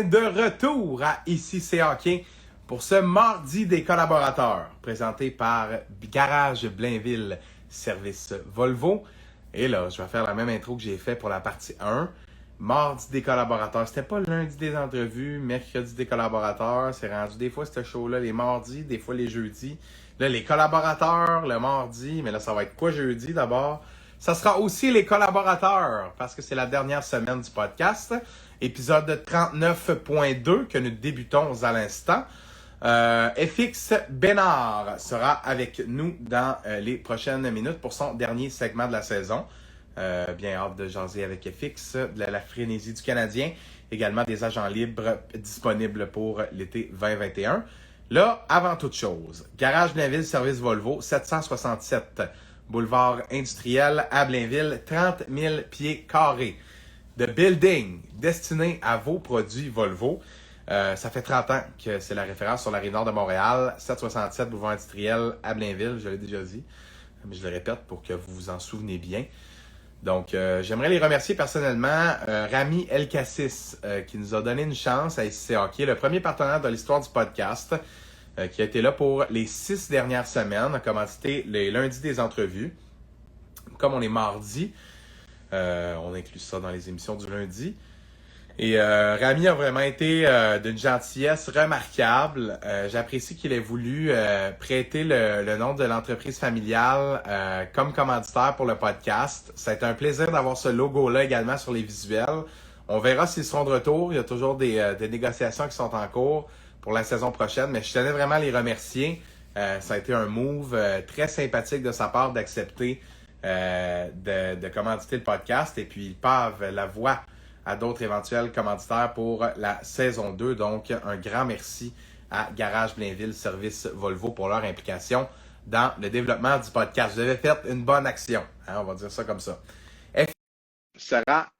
de retour à Ici c'est Hockey pour ce mardi des collaborateurs présenté par Garage Blainville, service Volvo. Et là, je vais faire la même intro que j'ai fait pour la partie 1. Mardi des collaborateurs, c'était pas lundi des entrevues, mercredi des collaborateurs, c'est rendu des fois ce show-là les mardis, des fois les jeudis. Là, les collaborateurs le mardi, mais là, ça va être quoi jeudi d'abord? Ça sera aussi les collaborateurs, parce que c'est la dernière semaine du podcast. Épisode 39.2 que nous débutons à l'instant. FX Bénard sera avec nous dans les prochaines minutes pour son dernier segment de la saison. Bien hâte de jaser avec FX, de la frénésie du Canadien, également des agents libres disponibles pour l'été 2021. Là, avant toute chose, Garage Blainville, service Volvo, 767 boulevard industriel à Blainville, 30 000 pieds carrés de building destiné à vos produits Volvo. Ça fait 30 ans que c'est la référence sur la rive nord de Montréal, 767 boulevard industriel à Blainville, je l'ai déjà dit, mais je le répète pour que vous vous en souvenez bien. Donc, j'aimerais les remercier personnellement. Rami El Cassis, qui nous a donné une chance à ICC Hockey, le premier partenaire de l'histoire du podcast, qui a été là pour les 6 dernières semaines, a commandité les lundis des entrevues. Comme on est mardi, on inclut ça dans les émissions du lundi. Et Rami a vraiment été d'une gentillesse remarquable. J'apprécie qu'il ait voulu prêter le nom de l'entreprise familiale comme commanditaire pour le podcast. Ça a été un plaisir d'avoir ce logo-là également sur les visuels. On verra s'ils seront de retour. Il y a toujours des négociations qui sont en cours pour la saison prochaine, mais je tenais vraiment à les remercier. Ça a été un move très sympathique de sa part d'accepter de commanditer le podcast et puis ils pavent la voie à d'autres éventuels commanditaires pour la saison 2. Donc, un grand merci à Garage Blainville, service Volvo pour leur implication dans le développement du podcast. Vous avez fait une bonne action, hein, on va dire ça comme ça. FX sera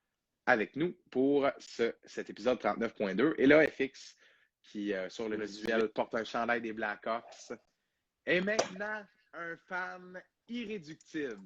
avec nous pour cet épisode 39.2. Et là, FX, qui sur le visuel porte un chandail des Blackhawks, est maintenant un fan irréductible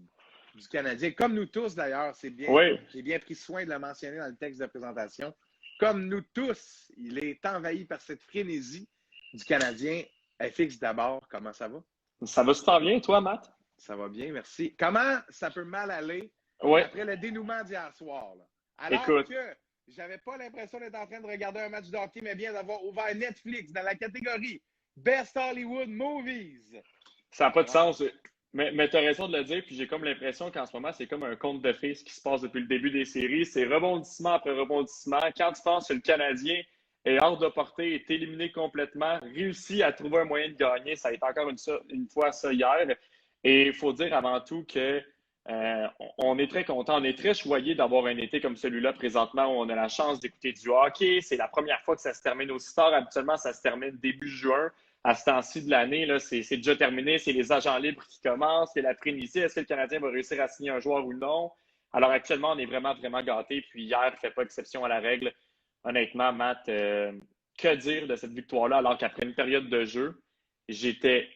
du Canadien. Comme nous tous, d'ailleurs, c'est bien. Oui. J'ai bien pris soin de le mentionner dans le texte de présentation. Comme nous tous, il est envahi par cette frénésie du Canadien. FX d'abord, comment ça va? Ça va super bien, toi, Matt? Ça va bien, merci. Comment ça peut mal aller après le dénouement d'hier soir? Là? Alors Écoute, que j'avais pas l'impression d'être en train de regarder un match de hockey, mais bien d'avoir ouvert Netflix dans la catégorie Best Hollywood Movies. ça n'a pas de sens. Mais tu as raison de le dire, puis j'ai comme l'impression qu'en ce moment, c'est comme un conte de fées ce qui se passe depuis le début des séries. C'est rebondissement après rebondissement. Quand tu penses que le Canadien est hors de portée, est éliminé complètement, réussit à trouver un moyen de gagner, ça a été encore une fois ça hier. Et il faut dire avant tout que on est très content, on est très choyé d'avoir un été comme celui-là présentement où on a la chance d'écouter du hockey. C'est la première fois que ça se termine aussi tard. Habituellement, ça se termine début juin. À ce temps-ci de l'année, là, c'est déjà terminé. C'est les agents libres qui commencent. C'est la frénésie. Est-ce que le Canadien va réussir à signer un joueur ou non? Alors actuellement, on est vraiment, vraiment gâtés. Puis hier, ne fait pas exception à la règle. Honnêtement, Matt, que dire de cette victoire-là alors qu'après une période de jeu, j'étais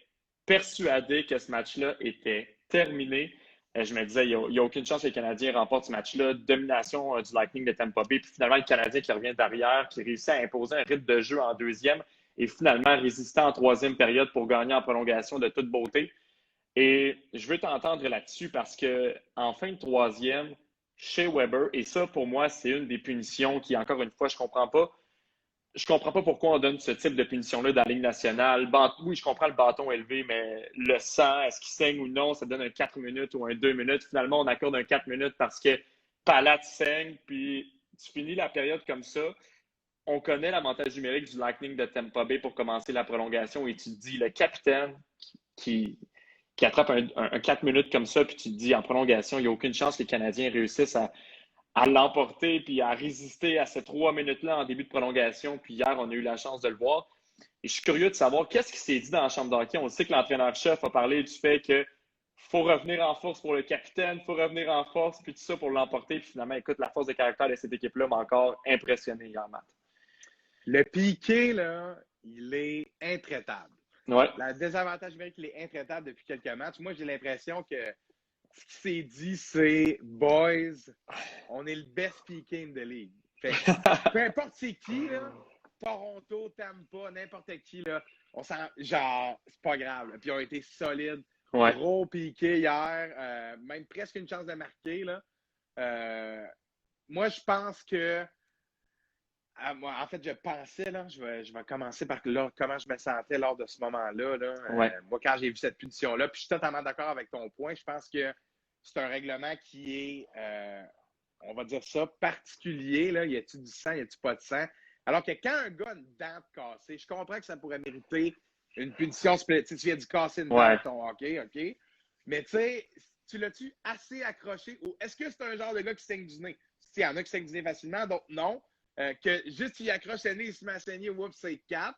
persuadé que ce match-là était terminé. Je me disais, il n'y a aucune chance que le Canadien remporte ce match-là. Domination du Lightning de Tampa Bay. Puis finalement, le Canadien qui revient derrière, qui réussit à imposer un rythme de jeu en deuxième et finalement résistant en troisième période pour gagner en prolongation de toute beauté. Et je veux t'entendre là-dessus parce qu'en fin de troisième, chez Weber, et ça pour moi, c'est une des punitions qui, encore une fois, je ne comprends pas. Je ne comprends pas pourquoi on donne ce type de punition-là dans la Ligue nationale. Oui, je comprends le bâton élevé, mais le sang, est-ce qu'il saigne ou non, ça donne un 4 minutes ou un 2 minutes. Finalement, on accorde un 4 minutes parce que Palat saigne, puis tu finis la période comme ça. On connaît l'avantage numérique du Lightning de Tampa Bay pour commencer la prolongation et tu te dis, le capitaine qui attrape un 4 minutes comme ça, puis tu te dis, en prolongation, il n'y a aucune chance que les Canadiens réussissent à l'emporter puis à résister à ces 3 minutes-là en début de prolongation. Puis hier, on a eu la chance de le voir. Et je suis curieux de savoir qu'est-ce qui s'est dit dans la chambre d'hockey. On sait que l'entraîneur-chef a parlé du fait que faut revenir en force pour le capitaine, faut revenir en force, puis tout ça pour l'emporter. Puis finalement, écoute, la force de caractère de cette équipe-là m'a encore impressionné hier, Matt. Le piqué, là, il est intraitable. Ouais. Le désavantage numérique, il est intraitable depuis quelques matchs. Moi, j'ai l'impression que ce qui s'est dit, c'est « Boys, on est le best PK in the league ». Peu importe c'est qui, là, Toronto, Tampa, n'importe qui, là, genre, c'est pas grave. Là. Puis ils ont été solides. Ouais. Gros piqué hier. Même presque une chance de marquer, là. Moi, je pense que. En fait, je pensais, là, je vais commencer par là, comment je me sentais lors de ce moment-là. Là. Ouais. Moi, quand j'ai vu cette punition-là, puis je suis totalement d'accord avec ton point, je pense que c'est un règlement qui est, on va dire ça, particulier. Là. Y a-tu du sang, y a-tu pas de sang? Alors que quand un gars a une dent cassée, je comprends que ça pourrait mériter une punition. Tu viens de casser une dent de ton hockey, OK? Mais tu sais, tu l'as-tu assez accroché? Ou est-ce que c'est un genre de gars qui saigne du nez? Il y en a qui saignent du nez facilement, d'autres non. Que juste il accroche le nez, il se met à saigner, oups, c'est 4.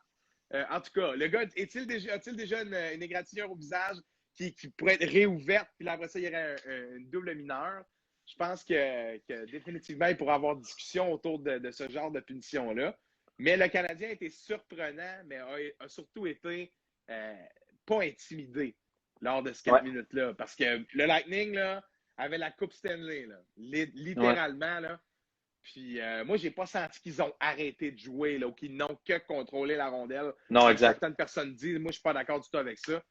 En tout cas, le gars, a-t-il déjà une égratignure au visage qui pourrait être réouverte, puis là, après ça, il y aurait une double mineure? Je pense que définitivement, il pourrait y avoir discussion autour de ce genre de punition-là. Mais le Canadien a été surprenant, mais a surtout été pas intimidé lors de ces 4 minutes-là. Parce que le Lightning là, avait la Coupe Stanley, là, littéralement. Là. Puis moi, j'ai pas senti qu'ils ont arrêté de jouer là, ou qu'ils n'ont que contrôlé la rondelle. Non, comme exact. certaines personnes disent. Moi, je suis pas d'accord du tout avec ça.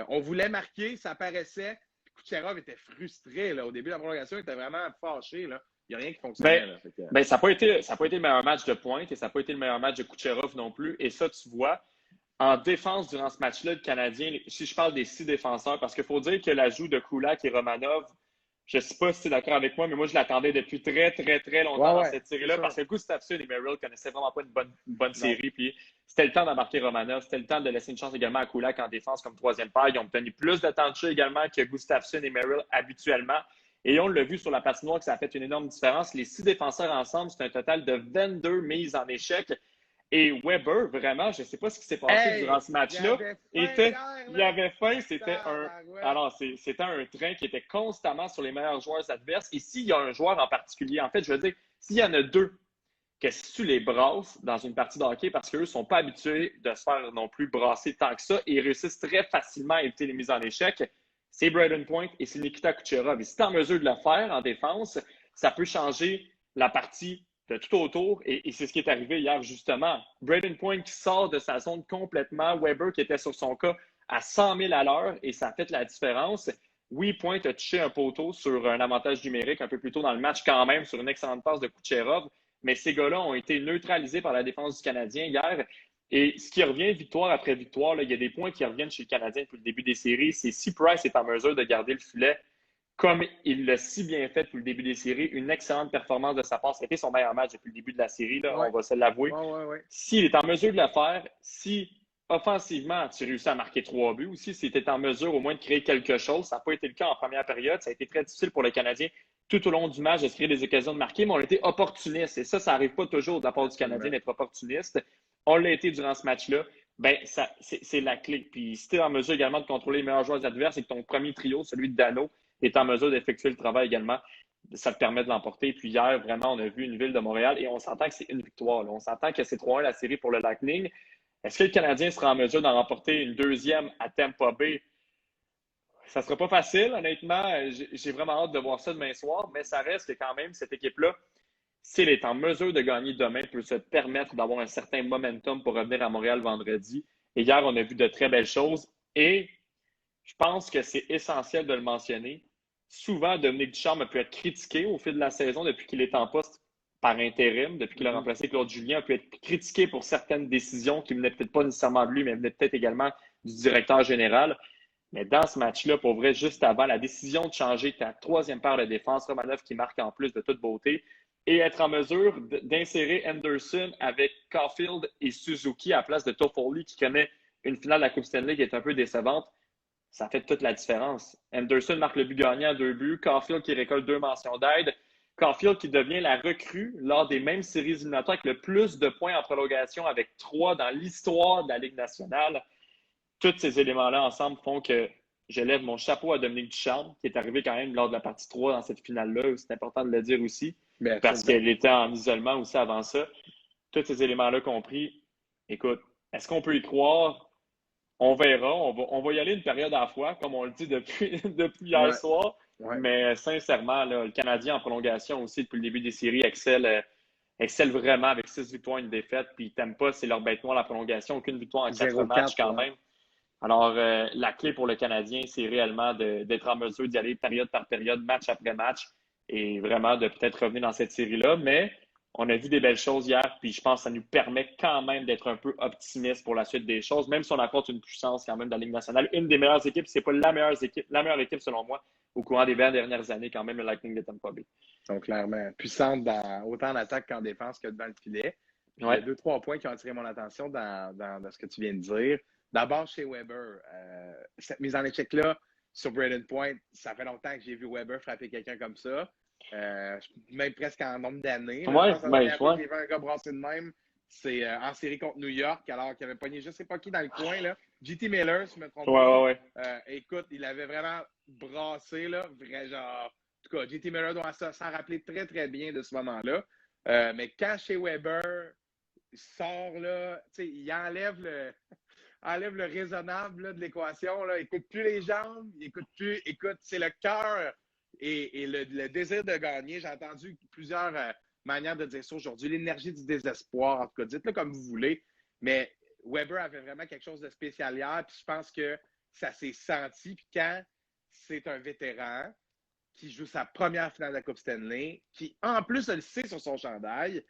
On voulait marquer, ça paraissait. Kucherov était frustré. Là. Au début de la prolongation, il était vraiment fâché. Là. Il n'y a rien qui fonctionnait. Ça n'a pas été le meilleur match de pointe et ça n'a pas été le meilleur match de Kucherov non plus. Et ça, tu vois, en défense durant ce match-là, le Canadien, si je parle des 6 défenseurs, parce qu'il faut dire que l'ajout de Kulak et Romanov, je ne sais pas si tu es d'accord avec moi, mais moi, je l'attendais depuis très, très, très longtemps dans cette série-là parce que Gustafsson et Merrill ne connaissaient vraiment pas une bonne série. Puis c'était le temps d'embarquer Romanov. C'était le temps de laisser une chance également à Kulak en défense comme troisième paire. Ils ont obtenu plus de temps de jeu également que Gustafsson et Merrill habituellement. Et on l'a vu sur la patinoire que ça a fait une énorme différence. Les 6 défenseurs ensemble, c'est un total de 22 mises en échec. Et Weber, vraiment, je ne sais pas ce qui s'est passé durant ce match-là. Il avait faim. C'était un train qui était constamment sur les meilleurs joueurs adverses. Et s'il y a un joueur en particulier, en fait, je veux dire, s'il y en a 2 que si tu les brasses dans une partie de hockey parce qu'eux ne sont pas habitués de se faire non plus brasser tant que ça et ils réussissent très facilement à éviter les mises en échec, c'est Brayden Point et c'est Nikita Kucherov. Et si tu es en mesure de le faire en défense, ça peut changer la partie de tout autour. Et c'est ce qui est arrivé hier, justement. Brayden Point qui sort de sa zone complètement. Weber qui était sur son cas à 100 000 à l'heure et ça a fait la différence. Oui, Point a touché un poteau sur un avantage numérique un peu plus tôt dans le match quand même, sur une excellente passe de Kucherov. Mais ces gars-là ont été neutralisés par la défense du Canadien hier. Et ce qui revient victoire après victoire, là, il y a des points qui reviennent chez le Canadien depuis le début des séries. C'est si Price est en mesure de garder le filet comme il l'a si bien fait depuis le début des séries, une excellente performance de sa part. C'était son meilleur match depuis le début de la série, là, on va se l'avouer. S'il est en mesure de le faire, si offensivement, tu réussis à marquer 3 buts, ou si tu es en mesure au moins de créer quelque chose, ça n'a pas été le cas en première période, ça a été très difficile pour le Canadien tout au long du match de se créer des occasions de marquer, mais on a été opportuniste. Et ça n'arrive pas toujours de la part du Canadien d'être opportuniste. On l'a été durant ce match-là. Ben, c'est la clé. Puis si tu es en mesure également de contrôler les meilleurs joueurs adverses et que ton premier trio, celui de Dano, est en mesure d'effectuer le travail également, ça te permet de l'emporter. Puis hier, vraiment, on a vu une ville de Montréal et on s'entend que c'est une victoire. Là. On s'entend que c'est 3-1 la série pour le Lightning. Est-ce que le Canadien sera en mesure d'en remporter une deuxième à Tampa Bay? Ça ne sera pas facile, honnêtement. J'ai vraiment hâte de voir ça demain soir, mais ça reste que quand même, cette équipe-là, s'il est en mesure de gagner demain, peut se permettre d'avoir un certain momentum pour revenir à Montréal vendredi. Et hier, on a vu de très belles choses. Et je pense que c'est essentiel de le mentionner. Souvent, Dominique Ducharme a pu être critiqué au fil de la saison depuis qu'il est en poste par intérim, depuis qu'il a remplacé Claude Julien, a pu être critiqué pour certaines décisions qui ne venaient peut-être pas nécessairement de lui, mais venaient peut-être également du directeur général. Mais dans ce match-là, pour vrai, juste avant, la décision de changer ta troisième paire de défense, Romanov qui marque en plus de toute beauté, et être en mesure d'insérer Anderson avec Caulfield et Suzuki à la place de Toffoli qui connaît une finale de la Coupe Stanley qui est un peu décevante, ça fait toute la différence. Anderson marque le but gagnant à 2 buts, Caulfield qui récolte 2 mentions d'aide, Caulfield qui devient la recrue lors des mêmes séries éliminatoires avec le plus de points en prolongation avec 3 dans l'histoire de la Ligue nationale. Tous ces éléments-là ensemble font que je lève mon chapeau à Dominique Ducharme, qui est arrivé quand même lors de la partie 3 dans cette finale-là. C'est important de le dire aussi, parce qu'elle était en isolement aussi avant ça. Tous ces éléments-là compris, écoute, est-ce qu'on peut y croire? On verra. On va y aller une période à la fois, comme on le dit depuis hier soir. Mais sincèrement, là, le Canadien en prolongation aussi, depuis le début des séries, excelle excellent vraiment avec 6 victoires, une défaite. Puis Tampa, c'est leur bête noire à la prolongation, aucune victoire en 4 0-4, matchs quand ouais. même. Alors, la clé pour le Canadien, c'est réellement d'être en mesure d'y aller période par période, match après match, et vraiment de peut-être revenir dans cette série-là. Mais on a vu des belles choses hier, puis je pense que ça nous permet quand même d'être un peu optimiste pour la suite des choses, même si on apporte une puissance quand même dans la Ligue nationale. Une des meilleures équipes, c'est pas la meilleure équipe selon moi, au courant des 20 dernières années, quand même, le Lightning de Tampa Bay. Donc, clairement, puissante autant en attaque qu'en défense que devant le filet. Puis, Ouais. il y a 2-3 points qui ont attiré mon attention dans ce que tu viens de dire. D'abord, chez Weber, cette mise en échec-là sur Braden Point, ça fait longtemps que j'ai vu Weber frapper quelqu'un comme ça. Même presque en nombre d'années. Ouais, J'ai vu un gars brasser de même. C'est en série contre New York, alors qu'il avait pogné je ne sais pas qui dans le coin. Là. JT Miller, si je ne me trompe pas. Ouais. Écoute, il avait vraiment brassé, là, genre. En tout cas, JT Miller doit s'en rappeler très, très bien de ce moment-là. Mais quand chez Weber, il sort, là, il enlève le raisonnable là, de l'équation. Là. Il n'écoute plus les jambes, écoute, c'est le cœur et le désir de gagner. J'ai entendu plusieurs manières de dire ça aujourd'hui. L'énergie du désespoir, en tout cas, dites-le comme vous voulez. Mais Weber avait vraiment quelque chose de spécial hier, puis je pense que ça s'est senti. Puis quand c'est un vétéran qui joue sa première finale de la Coupe Stanley, qui en plus le sait sur son chandail,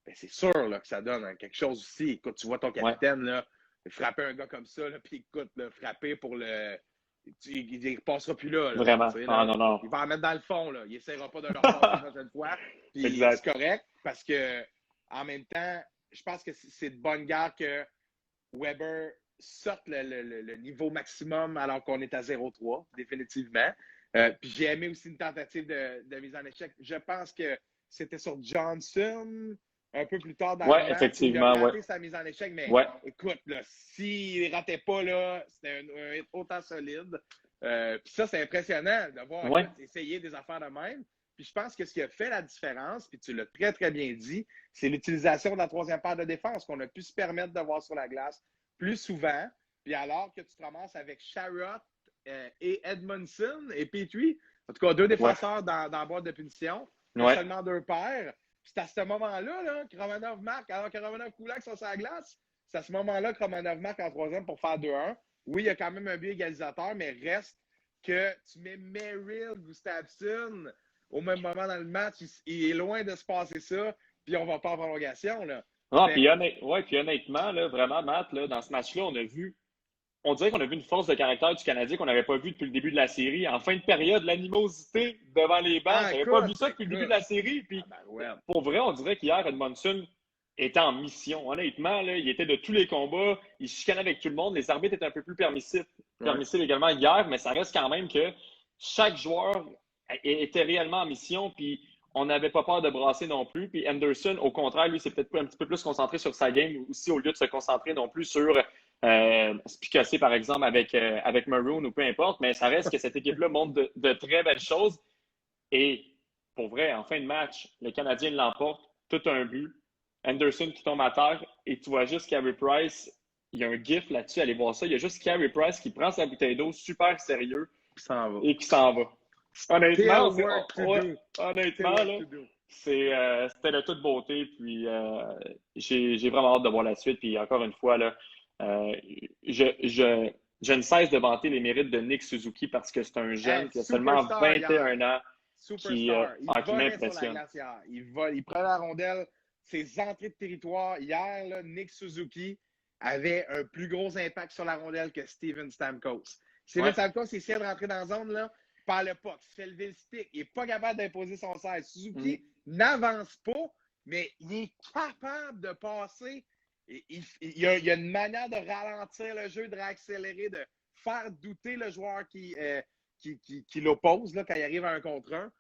ben c'est sûr là, que ça donne quelque chose aussi. Écoute, tu vois ton capitaine là, frapper un gars comme ça, là, puis écoute, là, frapper pour le. Il ne passera plus là. Vraiment. Là, non. Il va en mettre dans le fond. Là. Il n'essaiera pas de le repasser la prochaine fois. Puis c'est correct parce que en même temps, je pense que c'est de bonne guerre que Weber sorte le niveau maximum alors qu'on est à 0-3, définitivement. Puis j'ai aimé aussi une tentative de mise en échec. Je pense que c'était sur Johnson un peu plus tard dans le match. Effectivement, il a raté sa mise en échec, mais écoute, s'il ne ratait pas, là, c'était un hit autant solide. Puis ça, c'est impressionnant de voir essayer des affaires de même. Puis je pense que ce qui a fait la différence, puis tu l'as très, très bien dit, c'est l'utilisation de la troisième paire de défense qu'on a pu se permettre de voir sur la glace plus souvent. Puis alors que tu te ramasses avec Sherratt et Edmondson et Petrie, en tout cas, deux défenseurs dans la boîte de punition, seulement deux paires. C'est à ce moment-là là, que Romanov marque, alors que Romanov Kulak sont sur la glace. C'est à ce moment-là que Romanov marque en troisième pour faire 2-1. Oui, il y a quand même un but égalisateur, mais reste que tu mets Merrill, Gustafsson au même moment dans le match. Il est loin de se passer ça, puis on va pas en prolongation. Là. Puis honnêtement, là, vraiment, Matt, là, dans ce match-là, on dirait qu'on a vu une force de caractère du Canadien qu'on n'avait pas vu depuis le début de la série. En fin de période, l'animosité devant les bancs. J'avais pas vu ça depuis le début de la série. Puis, pour vrai, on dirait qu'hier, Edmondson était en mission. Honnêtement, là, il était de tous les combats. Il chicanait avec tout le monde. Les arbitres étaient un peu plus permissifs également hier, mais ça reste quand même que chaque joueur était réellement en mission. Puis, on n'avait pas peur de brasser non plus. Puis Anderson, au contraire, lui, s'est peut-être un petit peu plus concentré sur sa game aussi, au lieu de se concentrer non plus sur se picasser, par exemple, avec Maroon ou peu importe. Mais ça reste que cette équipe-là montre de très belles choses. Et pour vrai, en fin de match, le Canadien l'emporte, tout un but. Anderson qui tombe à terre et tu vois juste Carey Price. Il y a un gif là-dessus, allez voir ça. Il y a juste Carey Price qui prend sa bouteille d'eau super sérieux et qui s'en va. Honnêtement, là, c'était de toute beauté. Puis j'ai vraiment hâte de voir la suite. Puis encore une fois, là, je ne cesse de vanter les mérites de Nick Suzuki parce que c'est un jeune qui a seulement 21 ans qui m'impressionne. Il prend la rondelle, ses entrées de territoire. Hier, là, Nick Suzuki avait un plus gros impact sur la rondelle que Steven Stamkos. Steven Stamkos, il essaie de rentrer dans la zone, là. Par le puck, il se fait lever le stick. Il n'est pas capable d'imposer son 16. Suzuki n'avance pas, mais il est capable de passer. Il y a une manière de ralentir le jeu, de réaccélérer, de faire douter le joueur qui l'oppose là, quand il arrive à un contre un,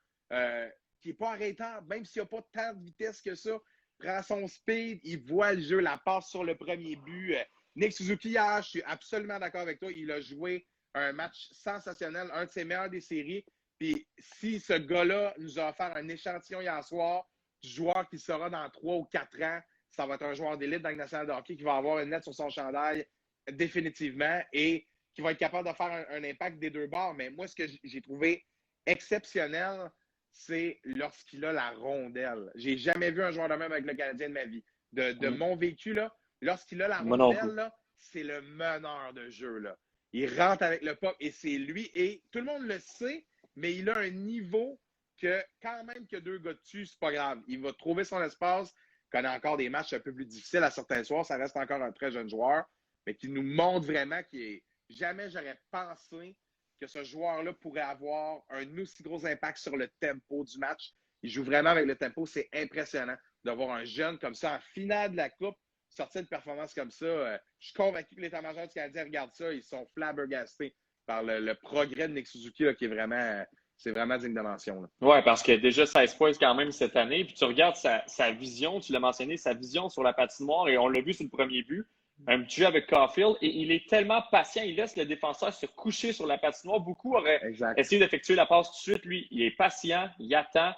qui n'est pas arrêtable, même s'il n'y a pas tant de vitesse que ça. Prend son speed, il voit le jeu, la passe sur le premier but. Nick Suzuki, hier, je suis absolument d'accord avec toi, il a joué un match sensationnel, un de ses meilleurs des séries. Puis si ce gars-là nous a offert un échantillon hier soir du joueur qui sera dans 3 ou 4 ans, ça va être un joueur d'élite dans le national de hockey qui va avoir une lettre sur son chandail définitivement et qui va être capable de faire un impact des deux bords. Mais moi, ce que j'ai trouvé exceptionnel, c'est lorsqu'il a la rondelle. J'ai jamais vu un joueur de même avec le Canadien de ma vie. De mon vécu, là, lorsqu'il a la rondelle, là, c'est le meneur de jeu. Là. Il rentre avec le puck et c'est lui. Et tout le monde le sait, mais il a un niveau que quand même que 2 gars dessus, c'est pas grave. Il va trouver son espace. Il connaît encore des matchs un peu plus difficiles à certains soirs. Ça reste encore un très jeune joueur, mais qui nous montre vraiment qu'il est... Jamais j'aurais pensé que ce joueur-là pourrait avoir un aussi gros impact sur le tempo du match. Il joue vraiment avec le tempo. C'est impressionnant d'avoir un jeune comme ça en finale de la Coupe, sortir de performance comme ça. Je suis convaincu que l'état-major du Canadien regarde ça. Ils sont flabbergastés par le progrès de Nick Suzuki là, qui est vraiment... C'est vraiment digne de mention. Oui, parce que déjà 16 points quand même cette année. Puis tu regardes sa vision, tu l'as mentionné, sa vision sur la patinoire, et on l'a vu sur le premier but. Un petit jeu avec Caulfield, et il est tellement patient, il laisse le défenseur se coucher sur la patinoire. Beaucoup auraient essayé d'effectuer la passe tout de suite. Lui, il est patient, il attend.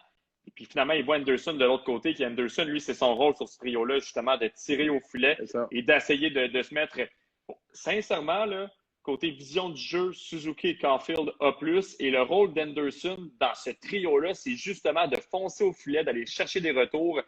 Et puis finalement, il voit Anderson de l'autre côté. Qui Anderson, lui, c'est son rôle sur ce trio-là, justement, de tirer au filet et d'essayer de se mettre. Bon, sincèrement, là, côté vision du jeu, Suzuki et Caulfield A+. Et le rôle d'Anderson dans ce trio-là, c'est justement de foncer au filet, d'aller chercher des retours,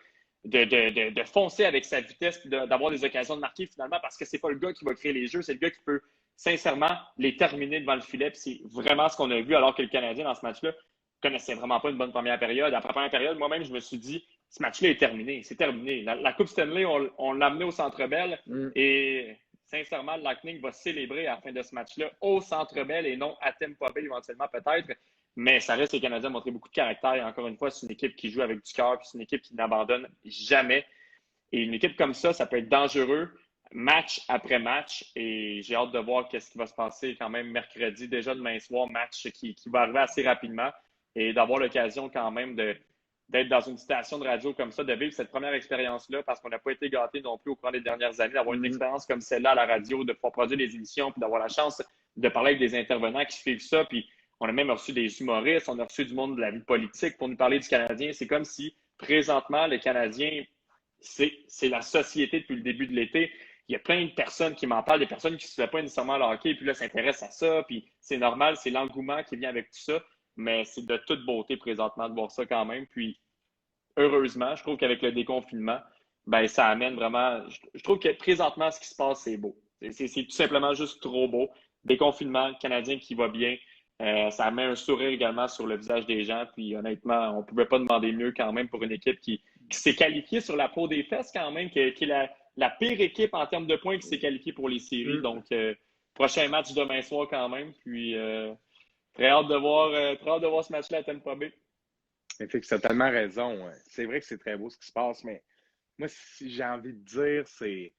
de foncer avec sa vitesse, d'avoir des occasions de marquer finalement, parce que c'est pas le gars qui va créer les jeux, c'est le gars qui peut sincèrement les terminer devant le filet. Puis c'est vraiment ce qu'on a vu, alors que le Canadien, dans ce match-là, connaissait vraiment pas une bonne première période. Après la première période, moi-même, je me suis dit, ce match-là est terminé. C'est terminé. La Coupe Stanley, on l'a amené au Centre Bell et sincèrement, le Lightning va célébrer à la fin de ce match-là au Centre Bell et non à Tampa Bay éventuellement peut-être. Mais ça reste, les Canadiens ont montré beaucoup de caractère. Et encore une fois, c'est une équipe qui joue avec du cœur, puis c'est une équipe qui n'abandonne jamais. Et une équipe comme ça peut être dangereux match après match. Et j'ai hâte de voir qu'est-ce qui va se passer quand même mercredi, déjà demain soir, match qui va arriver assez rapidement. Et d'avoir l'occasion quand même d'être dans une station de radio comme ça, de vivre cette première expérience-là, parce qu'on n'a pas été gâtés non plus au cours des dernières années, d'avoir une expérience comme celle-là à la radio, de pouvoir produire des émissions, puis d'avoir la chance de parler avec des intervenants qui suivent ça. Puis on a même reçu des humoristes, on a reçu du monde de la vie politique pour nous parler du Canadien. C'est comme si, présentement, le Canadien, c'est la société depuis le début de l'été. Il y a plein de personnes qui m'en parlent, des personnes qui ne suivaient pas nécessairement le hockey, puis là, s'intéressent à ça, puis c'est normal, c'est l'engouement qui vient avec tout ça. Mais c'est de toute beauté présentement de voir ça quand même. Puis, heureusement, je trouve qu'avec le déconfinement, ben ça amène vraiment... Je trouve que présentement, ce qui se passe, c'est beau. C'est tout simplement juste trop beau. Déconfinement, Canadien qui va bien. Ça met un sourire également sur le visage des gens. Puis, honnêtement, on ne pouvait pas demander mieux quand même pour une équipe qui s'est qualifiée sur la peau des fesses quand même, qui est la pire équipe en termes de points qui s'est qualifiée pour les séries. Donc, prochain match demain soir quand même. Puis... Très hâte de voir ce match-là à Tampa Bay. Tu as tellement raison. C'est vrai que c'est très beau ce qui se passe, mais moi, si j'ai envie de dire, c'est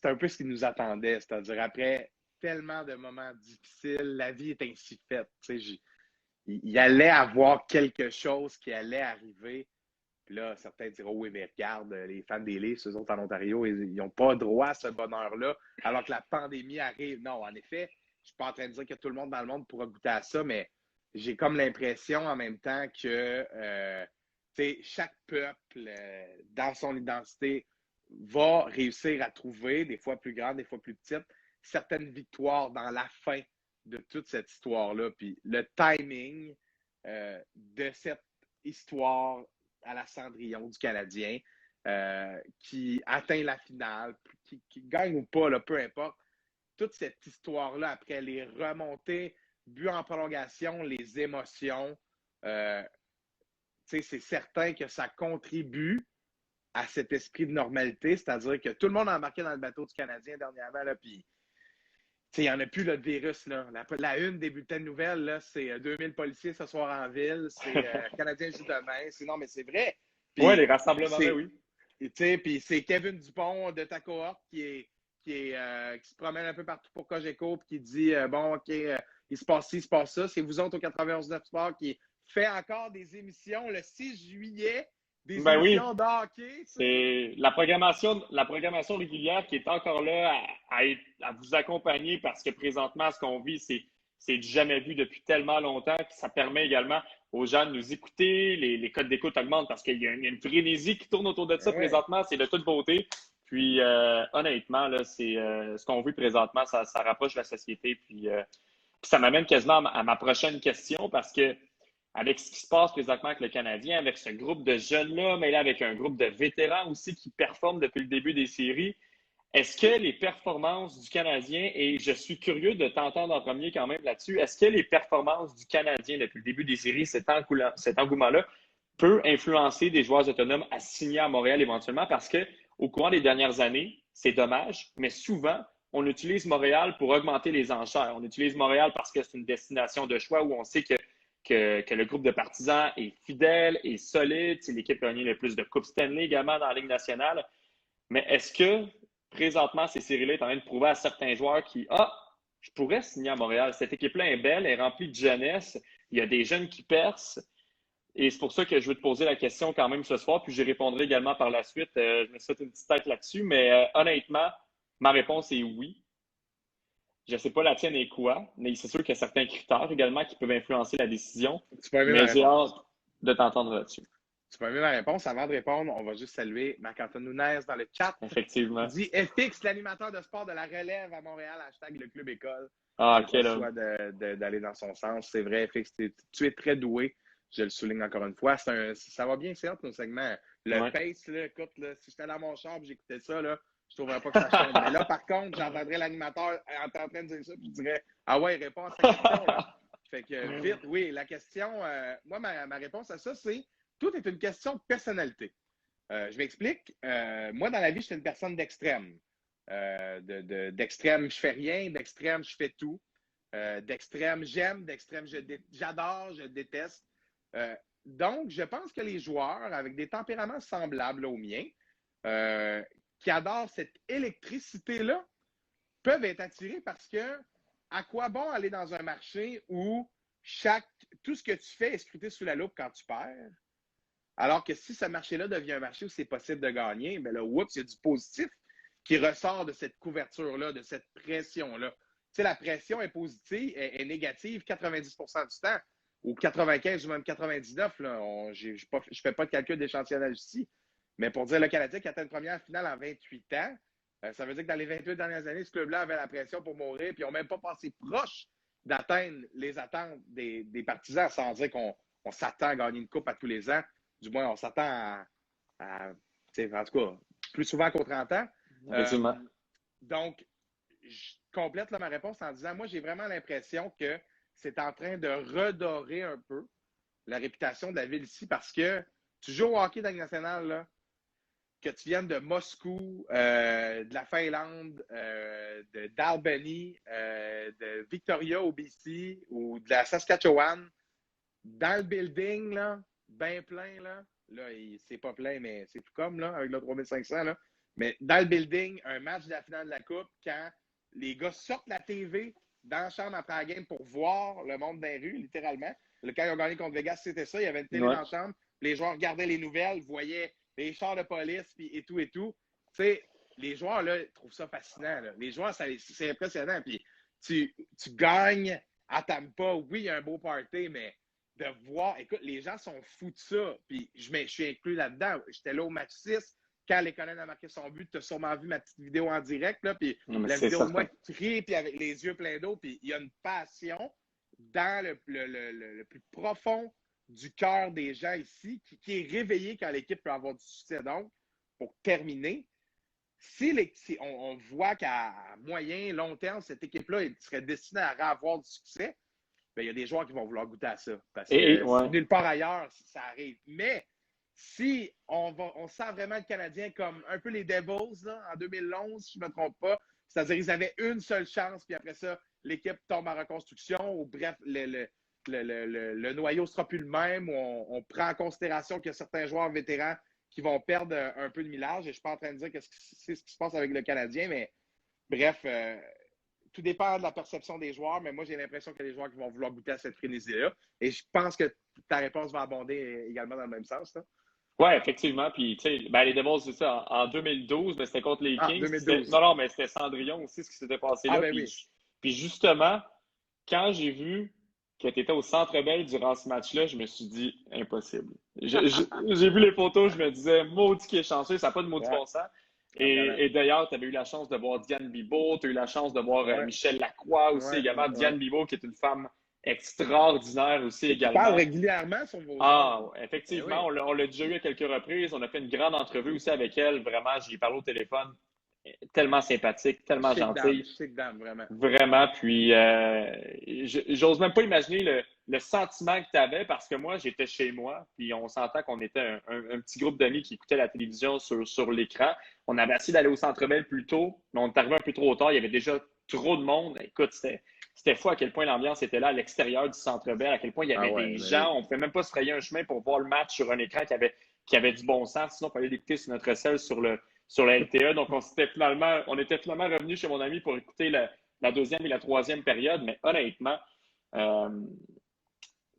un peu ce qui nous attendait. C'est-à-dire, après tellement de moments difficiles, la vie est ainsi faite. Il allait avoir quelque chose qui allait arriver. Puis là, certains diront, oui, mais regarde, les fans des Leafs, eux autres en Ontario, ils n'ont pas droit à ce bonheur-là, alors que la pandémie arrive. Non, en effet, je ne suis pas en train de dire que tout le monde dans le monde pourra goûter à ça, mais j'ai comme l'impression en même temps que chaque peuple, dans son identité, va réussir à trouver, des fois plus grandes, des fois plus petites, certaines victoires dans la fin de toute cette histoire-là. Puis le timing de cette histoire à la Cendrillon du Canadien, qui atteint la finale, qui gagne ou pas, là, peu importe, toute cette histoire-là, après les remontées, buts en prolongation, les émotions, c'est certain que ça contribue à cet esprit de normalité, c'est-à-dire que tout le monde a embarqué dans le bateau du Canadien dernièrement, là, puis il n'y en a plus là, de virus. Là. La une des bulletins de nouvelles, là, c'est 2000 policiers ce soir en ville, c'est Canadien joue demain. Non, mais c'est vrai. Oui, les rassemblements, oui. Puis c'est Kevin Dupont de ta cohorte qui se promène un peu partout pour Cogeco puis qui dit bon, OK, il se passe ci, il se passe ça. C'est vous autres au 91.9 Sport qui fait encore des émissions le 6 juillet, des émissions de hockey. C'est la programmation régulière qui est encore là à vous accompagner, parce que présentement, ce qu'on vit, c'est du jamais vu depuis tellement longtemps. Puis ça permet également aux gens de nous écouter. Les codes d'écoute augmentent parce qu'il y a une frénésie qui tourne autour de ça présentement. C'est de toute beauté. Puis, honnêtement, là, c'est ce qu'on vit présentement, ça rapproche la société. Puis ça m'amène quasiment à ma prochaine question, parce que avec ce qui se passe présentement avec le Canadien, avec ce groupe de jeunes-là, mais là avec un groupe de vétérans aussi qui performent depuis le début des séries, est-ce que les performances du Canadien, et je suis curieux de t'entendre en premier quand même là-dessus, est-ce que les performances du Canadien depuis le début des séries, cet engouement-là, peut influencer des joueurs autonomes à signer à Montréal éventuellement? Parce que au courant des dernières années, c'est dommage, mais souvent, on utilise Montréal pour augmenter les enchères. On utilise Montréal parce que c'est une destination de choix où on sait que le groupe de partisans est fidèle et solide. C'est l'équipe qui a gagné le plus de Coupes Stanley également dans la Ligue nationale. Mais est-ce que, présentement, ces séries-là sont en train de prouver à certains joueurs je pourrais signer à Montréal. Cette équipe-là est belle, elle est remplie de jeunesse. Il y a des jeunes qui percent. Et c'est pour ça que je veux te poser la question quand même ce soir, puis j'y répondrai également par la suite. Je me suis fait une petite tête là-dessus, mais honnêtement, ma réponse est oui. Je ne sais pas la tienne est quoi, mais c'est sûr qu'il y a certains critères également qui peuvent influencer la décision. Tu peux aimer Mais ma j'ai réponse. hâte de t'entendre là-dessus. Tu peux aimer ma réponse. Avant de répondre, on va juste saluer Marc-Antoine Nunez dans le chat. Effectivement. Il dit FX, l'animateur de sport de la relève à Montréal, hashtag le club école. Ah, J'ai quel pas le homme. choix d'aller dans son sens. C'est vrai, FX, tu es très doué. Je le souligne encore une fois. Ça va bien, c'est nos segments. Le Ouais. pace, là, écoute, là, si j'étais dans mon chambre et j'écoutais ça, là, je ne trouverais pas que ça change. Mais là, par contre, j'entendrais l'animateur en train de dire ça, puis je dirais ah ouais, il répond à sa question. Là. Fait que vite, oui, la question, moi, ma réponse à ça, c'est tout est une question de personnalité. Je m'explique. Moi, dans la vie, je suis une personne d'extrême. D'extrême, je fais rien. D'extrême, je fais tout. D'extrême, j'aime. D'extrême, j'adore, je déteste. Donc, je pense que les joueurs avec des tempéraments semblables aux miens, qui adorent cette électricité-là, peuvent être attirés parce que à quoi bon aller dans un marché où tout ce que tu fais est scruté sous la loupe quand tu perds? Alors que si ce marché-là devient un marché où c'est possible de gagner, bien là, oups, il y a du positif qui ressort de cette couverture-là, de cette pression-là. Tu sais, la pression est positive, est négative 90% du temps, ou 95 ou même 99. Là, je ne fais pas de calcul d'échantillonnage ici. Mais pour dire le Canadien qui atteint une première finale en 28 ans, ça veut dire que dans les 28 dernières années, ce club-là avait la pression pour mourir, puis ils n'ont même pas passé proche d'atteindre les attentes des partisans, sans dire qu'on s'attend à gagner une coupe à tous les ans. Du moins, on s'attend en tout cas, plus souvent qu'aux 30 ans. Donc, je complète là, ma réponse en disant, moi, j'ai vraiment l'impression que c'est en train de redorer un peu la réputation de la ville ici parce que tu joues au hockey dans la Ligue nationale, là, que tu viennes de Moscou, de la Finlande, d'Albany, de Victoria au BC ou de la Saskatchewan, dans le building, là, bien plein, là, c'est pas plein, mais c'est tout comme, là, avec le 3500, là, mais dans le building, un match de la finale de la Coupe, quand les gars sortent la TV dans la chambre après la game pour voir le monde dans les rues, littéralement. Quand ils ont gagné contre Vegas, c'était ça, il y avait une télé dans la chambre, les joueurs regardaient les nouvelles, voyaient les chars de police et tout et tout. Tu sais, les joueurs, là, trouvent ça fascinant. Là. Les joueurs, c'est impressionnant. Puis tu gagnes à Tampa. Oui, il y a un beau party, mais de voir... Écoute, les gens sont fous de ça. Puis je suis inclus là-dedans. J'étais là au match 6. Quand Lekonen a marqué son but, tu as sûrement vu ma petite vidéo en direct. Là, puis la vidéo de moi qui crie, puis avec les yeux pleins d'eau. Puis il y a une passion dans le plus profond du cœur des gens ici, qui est réveillé quand l'équipe peut avoir du succès. Donc, pour terminer, si on voit qu'à moyen, long terme, cette équipe-là serait destinée à avoir du succès, bien, il y a des joueurs qui vont vouloir goûter à ça. Parce que nulle part ailleurs, ça arrive. Mais si on sent vraiment le Canadien comme un peu les Devils là, en 2011, si je ne me trompe pas, c'est-à-dire qu'ils avaient une seule chance, puis après ça, l'équipe tombe en reconstruction, ou bref, le noyau ne sera plus le même, où on prend en considération qu'il y a certains joueurs vétérans qui vont perdre un peu de millage. Et je ne suis pas en train de dire que c'est ce qui se passe avec le Canadien, mais bref, tout dépend de la perception des joueurs, mais moi, j'ai l'impression qu'il y a des joueurs qui vont vouloir goûter à cette frénésie-là. Et je pense que ta réponse va abonder également dans le même sens. Oui, effectivement. Puis, tu sais, les Devils, c'est ça. En 2012, c'était contre les Kings. 2012. Non, mais c'était Cendrillon aussi, ce qui s'était passé là. Puis justement, quand j'ai vu que tu étais au Centre Bell durant ce match-là, je me suis dit, impossible. J'ai vu les photos, je me disais, maudit qui est chanceux, ça n'a pas de maudit bon sens. Et d'ailleurs, tu avais eu la chance de voir Diane Bibeau, tu as eu la chance de voir Michel Lacroix aussi également. Diane Bibeau, qui est une femme extraordinaire aussi Tu parles également. régulièrement sur vos Ah, ondes. effectivement, Eh oui. on l'a déjà eu à quelques reprises. On a fait une grande entrevue aussi avec elle. Vraiment, j'y ai parlé au téléphone. Tellement sympathique, tellement gentille. Chic dame, vraiment. Vraiment. Puis, j'ose même pas imaginer le sentiment que tu avais parce que moi, j'étais chez moi. Puis, on s'entend qu'on était un petit groupe d'amis qui écoutaient la télévision sur l'écran. On avait essayé d'aller au Centre Bell plus tôt, mais on est arrivé un peu trop tard. Il y avait déjà trop de monde. Écoute, c'était fou à quel point l'ambiance était là à l'extérieur du Centre Bell, à quel point il y Ah avait ouais, des mais gens. oui. On ne pouvait même pas se frayer un chemin pour voir le match sur un écran qui avait du bon sens. Sinon, il fallait l'écouter sur notre selle sur la LTE. Donc, on était finalement revenus chez mon ami pour écouter la deuxième et la troisième période. Mais honnêtement, euh,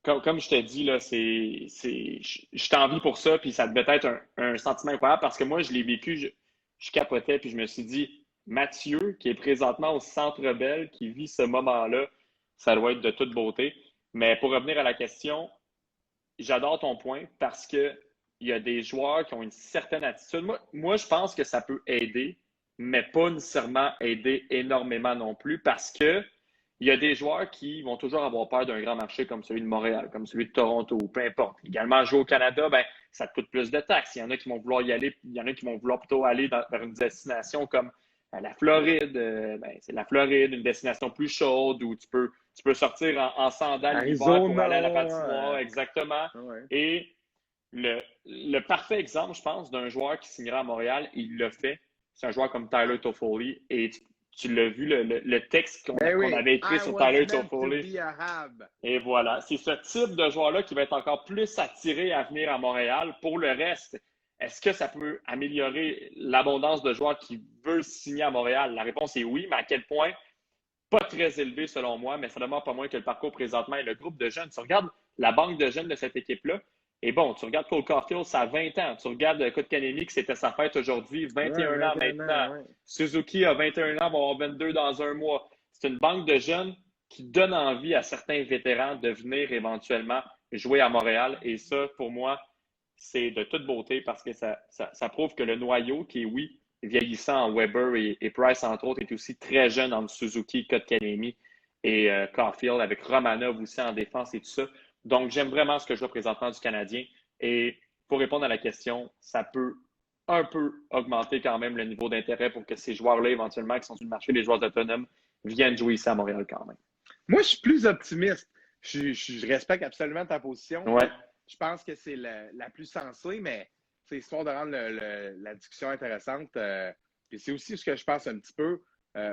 comme je te dis, là, je t'envie pour ça, puis ça devait être un sentiment incroyable parce que moi, je l'ai vécu, je capotais, puis je me suis dit, Mathieu, qui est présentement au Centre Bell, qui vit ce moment-là, ça doit être de toute beauté. Mais pour revenir à la question, j'adore ton point parce que il y a des joueurs qui ont une certaine attitude. Moi, je pense que ça peut aider, mais pas nécessairement aider énormément non plus parce que il y a des joueurs qui vont toujours avoir peur d'un grand marché comme celui de Montréal, comme celui de Toronto, peu importe. Également, jouer au Canada, ben, ça te coûte plus de taxes. Il y en a qui vont vouloir y aller, il y en a qui vont vouloir plutôt aller vers une destination comme la Floride. Ben, c'est la Floride, une destination plus chaude où tu peux sortir en sandales l'hiver pour Arizona. aller à la patinoire, exactement. Ouais. Et le parfait exemple, je pense, d'un joueur qui signera à Montréal, il l'a fait. C'est un joueur comme Tyler Toffoli. Et tu l'as vu, le texte Ben qu'on oui. avait écrit I sur was Tyler meant to Toffoli. be a hub. Et voilà. C'est ce type de joueur-là qui va être encore plus attiré à venir à Montréal. Pour le reste, est-ce que ça peut améliorer l'abondance de joueurs qui veulent signer à Montréal? La réponse est oui, mais à quel point? Pas très élevé selon moi, mais ça demeure pas moins que le parcours présentement et le groupe de jeunes. Tu regardes la banque de jeunes de cette équipe-là, et bon, tu regardes Cole Caulfield, ça a 20 ans. Tu regardes Kotkaniemi, que c'était sa fête aujourd'hui, Ouais, 21 ans 21 maintenant. ans, ouais. Suzuki a 21 ans, va avoir 22 dans un mois. C'est une banque de jeunes qui donne envie à certains vétérans de venir éventuellement jouer à Montréal. Et ça, pour moi, c'est de toute beauté parce que ça prouve que le noyau, qui est, oui, vieillissant en Weber et Price, entre autres, est aussi très jeune entre Suzuki, Kotkaniemi et Caulfield, avec Romanov aussi en défense et tout ça. Donc, j'aime vraiment ce que je vois présentement du Canadien. Et pour répondre à la question, ça peut un peu augmenter quand même le niveau d'intérêt pour que ces joueurs-là, éventuellement, qui sont sur le marché des joueurs autonomes, viennent jouer ici à Montréal quand même. Moi, je suis plus optimiste. Je respecte absolument ta position, Ouais. puis je pense que c'est la plus sensée, mais c'est histoire de rendre la discussion intéressante. Puis c'est aussi ce que je pense un petit peu.